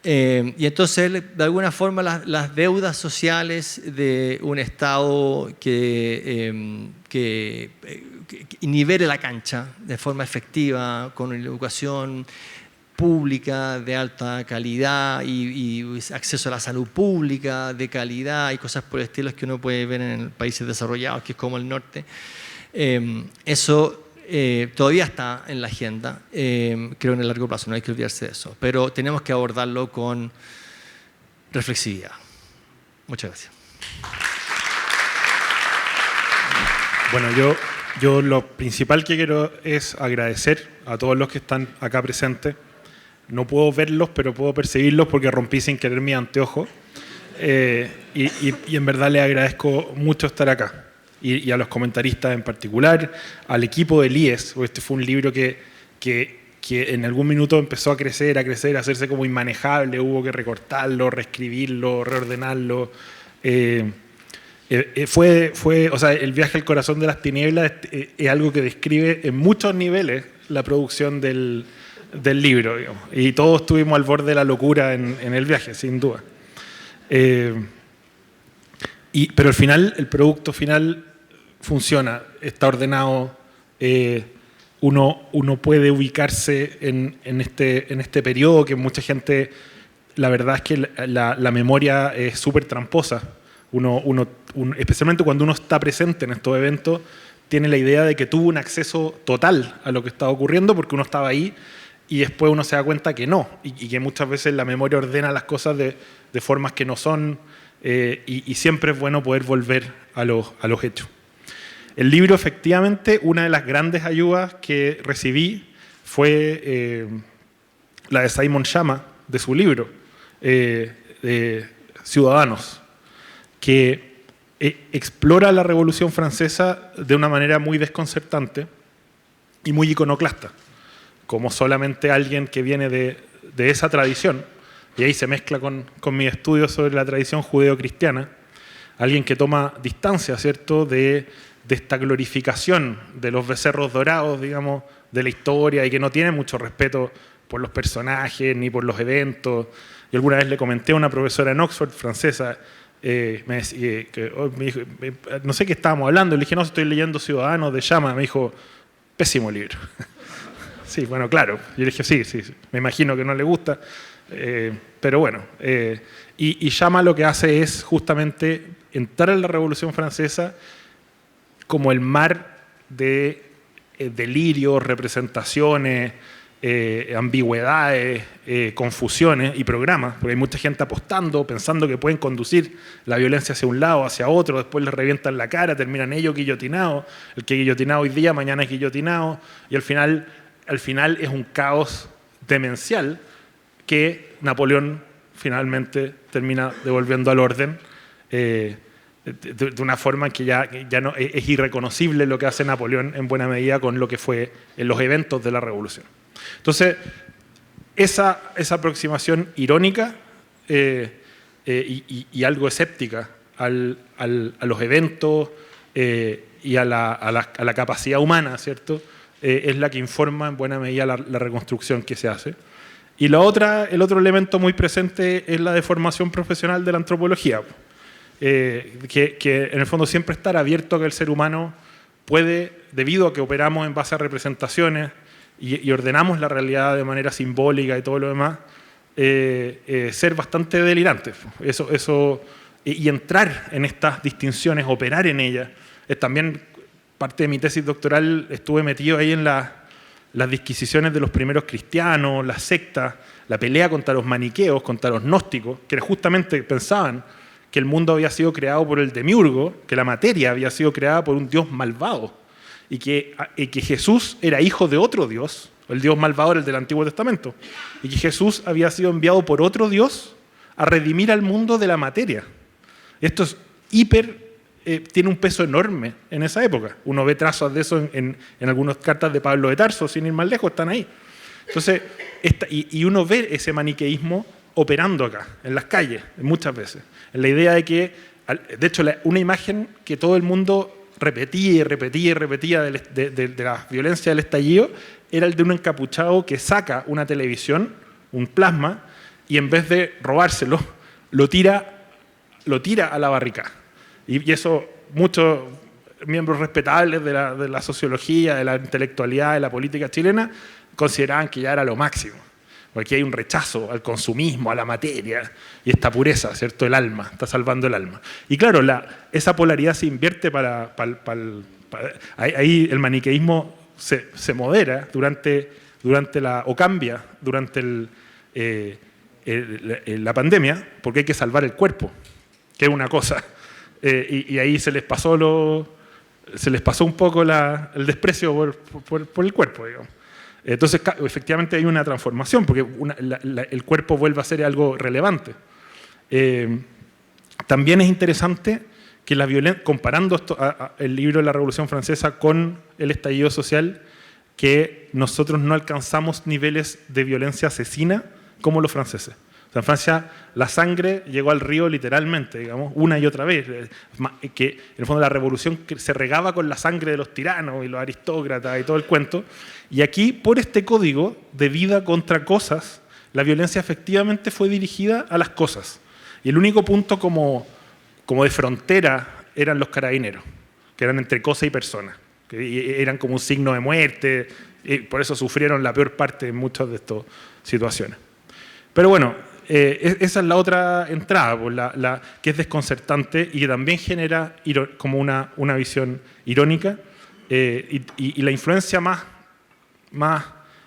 Y entonces, de alguna forma, las deudas sociales de un Estado que nivele la cancha de forma efectiva, con una educación pública de alta calidad y acceso a la salud pública de calidad y cosas por el estilo que uno puede ver en países desarrollados, que es como el norte. Eso todavía está en la agenda, creo en el largo plazo, no hay que olvidarse de eso, pero tenemos que abordarlo con reflexividad. Muchas gracias. Bueno, yo lo principal que quiero es agradecer a todos los que están acá presentes. No puedo verlos, pero puedo percibirlos porque rompí sin querer mi anteojo. Y en verdad les agradezco mucho estar acá. Y a los comentaristas en particular, al equipo del IES. Este fue un libro que en algún minuto empezó a crecer, a hacerse como inmanejable. Hubo que recortarlo, reescribirlo, reordenarlo. O sea, el viaje al corazón de las tinieblas es algo que describe en muchos niveles la producción del libro, digamos. Y todos estuvimos al borde de la locura en el viaje, sin duda. Pero al final, el producto final funciona, está ordenado, uno puede ubicarse en este periodo que mucha gente, la verdad es que la memoria es súper tramposa. Especialmente cuando uno está presente en estos eventos, tiene la idea de que tuvo un acceso total a lo que estaba ocurriendo porque uno estaba ahí y después uno se da cuenta que no, y que muchas veces la memoria ordena las cosas de formas que no son, y siempre es bueno poder volver a los hechos. El libro, efectivamente, una de las grandes ayudas que recibí fue la de Simon Schama, de su libro, de Ciudadanos, que explora la Revolución Francesa de una manera muy desconcertante y muy iconoclasta, como solamente alguien que viene de esa tradición, y ahí se mezcla con mis estudios sobre la tradición judeo-cristiana, alguien que toma distancia, ¿cierto?, de esta glorificación de los becerros dorados, digamos, de la historia, y que no tiene mucho respeto por los personajes ni por los eventos. Yo alguna vez le comenté a una profesora en Oxford, francesa, me dijo, no sé qué estábamos hablando, le dije, no, estoy leyendo Ciudadanos de Schama, me dijo, pésimo libro. Sí, bueno, claro, yo le dije, sí, me imagino que no le gusta, pero bueno, y Schama lo que hace es justamente entrar en la Revolución Francesa como el mar de delirios, representaciones, ambigüedades, confusiones y programas, porque hay mucha gente apostando, pensando que pueden conducir la violencia hacia un lado, hacia otro, después les revientan la cara, terminan ellos guillotinados, el que guillotinado hoy día, mañana es guillotinado, y al final es un caos demencial que Napoleón finalmente termina devolviendo al orden, de una forma que ya no es irreconocible lo que hace Napoleón en buena medida con lo que fue en los eventos de la Revolución. Entonces, esa aproximación irónica y algo escéptica a los eventos y a la capacidad humana, ¿cierto?, es la que informa en buena medida la reconstrucción que se hace. Y el otro elemento muy presente es la deformación profesional de la antropología, que en el fondo siempre estar abierto a que el ser humano puede, debido a que operamos en base a representaciones y ordenamos la realidad de manera simbólica y todo lo demás, ser bastante delirante. Y entrar en estas distinciones, operar en ellas, es también parte de mi tesis doctoral. Estuve metido ahí en las disquisiciones de los primeros cristianos, las sectas, la pelea contra los maniqueos, contra los gnósticos, que justamente pensaban que el mundo había sido creado por el demiurgo, que la materia había sido creada por un Dios malvado, y que Jesús era hijo de otro Dios, el Dios malvador, el del Antiguo Testamento, y que Jesús había sido enviado por otro Dios a redimir al mundo de la materia. Esto es tiene un peso enorme en esa época. Uno ve trazos de eso en algunas cartas de Pablo de Tarso, sin ir más lejos, están ahí. Entonces, y uno ve ese maniqueísmo operando acá, en las calles, muchas veces. En la idea de que, de hecho, una imagen que todo el mundo repetía y repetía y repetía de la violencia del estallido era el de un encapuchado que saca una televisión, un plasma, y en vez de robárselo, lo tira a la barricada. Y eso muchos miembros respetables de la sociología, de la intelectualidad, de la política chilena, consideraban que ya era lo máximo. Porque hay un rechazo al consumismo, a la materia, y esta pureza, ¿cierto? El alma, está salvando el alma. Y claro, esa polaridad se invierte ahí el maniqueísmo se modera o cambia durante la pandemia, porque hay que salvar el cuerpo, que es una cosa. Y ahí se les pasó un poco el desprecio por el cuerpo, digamos. Entonces, efectivamente hay una transformación, porque el cuerpo vuelve a ser algo relevante. También es interesante que comparando el libro de la Revolución Francesa con el estallido social, que nosotros no alcanzamos niveles de violencia asesina como los franceses. O sea, en Francia la sangre llegó al río literalmente, digamos, una y otra vez. Que en el fondo la revolución se regaba con la sangre de los tiranos y los aristócratas y todo el cuento. Y aquí, por este código de vida contra cosas, la violencia efectivamente fue dirigida a las cosas. Y el único punto como de frontera eran los carabineros, que eran entre cosa y persona, que eran como un signo de muerte, y por eso sufrieron la peor parte en muchas de estas situaciones. Pero bueno, esa es la otra entrada, que es desconcertante y que también genera como una visión irónica. Y la influencia más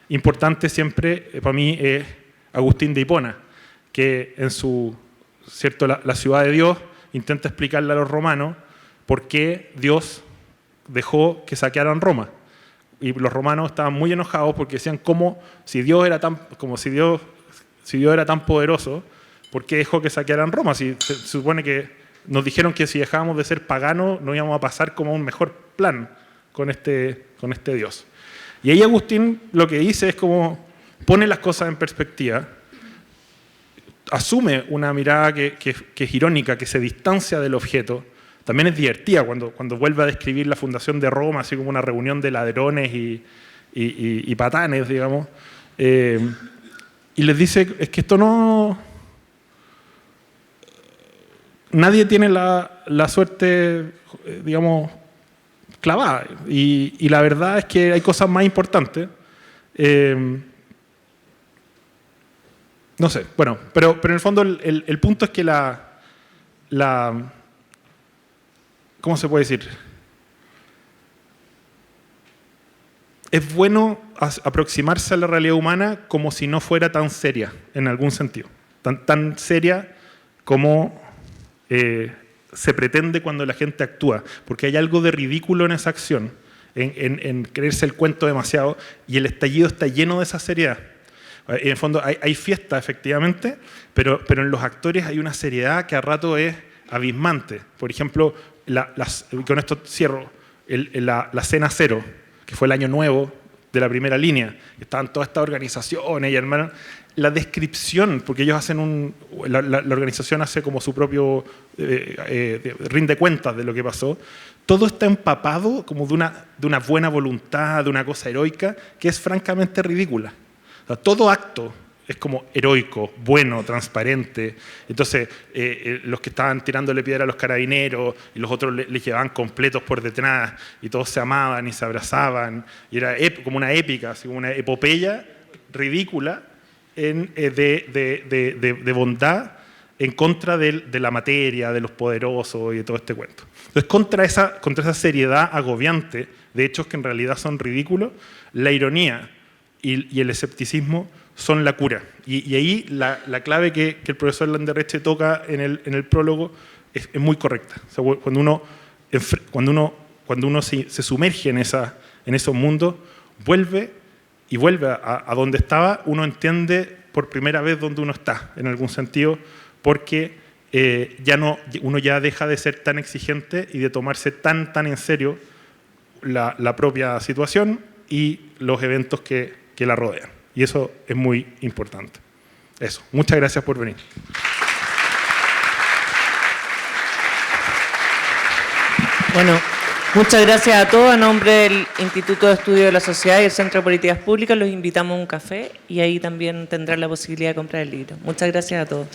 importante siempre para mí es Agustín de Hipona, que en su, ¿cierto? La ciudad de Dios intenta explicarle a los romanos por qué Dios dejó que saquearan Roma. Y los romanos estaban muy enojados porque decían si Dios era tan poderoso, ¿por qué dejó que saquearan Roma? Si se supone que nos dijeron que si dejábamos de ser paganos no íbamos a pasar como a un mejor plan con este Dios. Y ahí Agustín lo que dice es como pone las cosas en perspectiva, asume una mirada que es irónica, que se distancia del objeto. También es divertida cuando vuelve a describir la fundación de Roma, así como una reunión de ladrones y patanes, digamos. Y les dice, es que esto no... Nadie tiene la suerte, digamos, clavada. Y la verdad es que hay cosas más importantes. No sé, bueno, pero en el fondo el punto es que ¿cómo se puede decir? Es bueno aproximarse a la realidad humana como si no fuera tan seria, en algún sentido. Tan seria como se pretende cuando la gente actúa. Porque hay algo de ridículo en esa acción, en creerse el cuento demasiado, y el estallido está lleno de esa seriedad. En el fondo hay fiesta, efectivamente, pero en los actores hay una seriedad que a rato es abismante. Por ejemplo, con esto cierro, la cena cero, que fue el año nuevo de la primera línea. Estaban todas estas organizaciones y hermanos. La descripción, porque ellos hacen la organización hace como su propio rinde cuentas de lo que pasó. Todo está empapado como de una buena voluntad, de una cosa heroica, que es francamente ridícula. O sea, todo acto es como heroico, bueno, transparente. Entonces, los que estaban tirándole piedra a los carabineros y los otros les llevaban completos por detrás y todos se amaban y se abrazaban. Y era como una épica, así como una epopeya ridícula de bondad en contra de la materia, de los poderosos y de todo este cuento. Entonces, contra esa seriedad agobiante de hechos que en realidad son ridículos, la ironía y el escepticismo son la cura. Y ahí la clave que el profesor Landerreche toca en el prólogo es muy correcta. O sea, cuando uno se sumerge en esos mundos, vuelve y vuelve a donde estaba, uno entiende por primera vez dónde uno está, en algún sentido, porque uno ya deja de ser tan exigente y de tomarse tan en serio la propia situación y los eventos que la rodean. Y eso es muy importante. Eso. Muchas gracias por venir. Bueno, muchas gracias a todos. A nombre del Instituto de Estudios de la Sociedad y el Centro de Políticas Públicas los invitamos a un café y ahí también tendrán la posibilidad de comprar el libro. Muchas gracias a todos.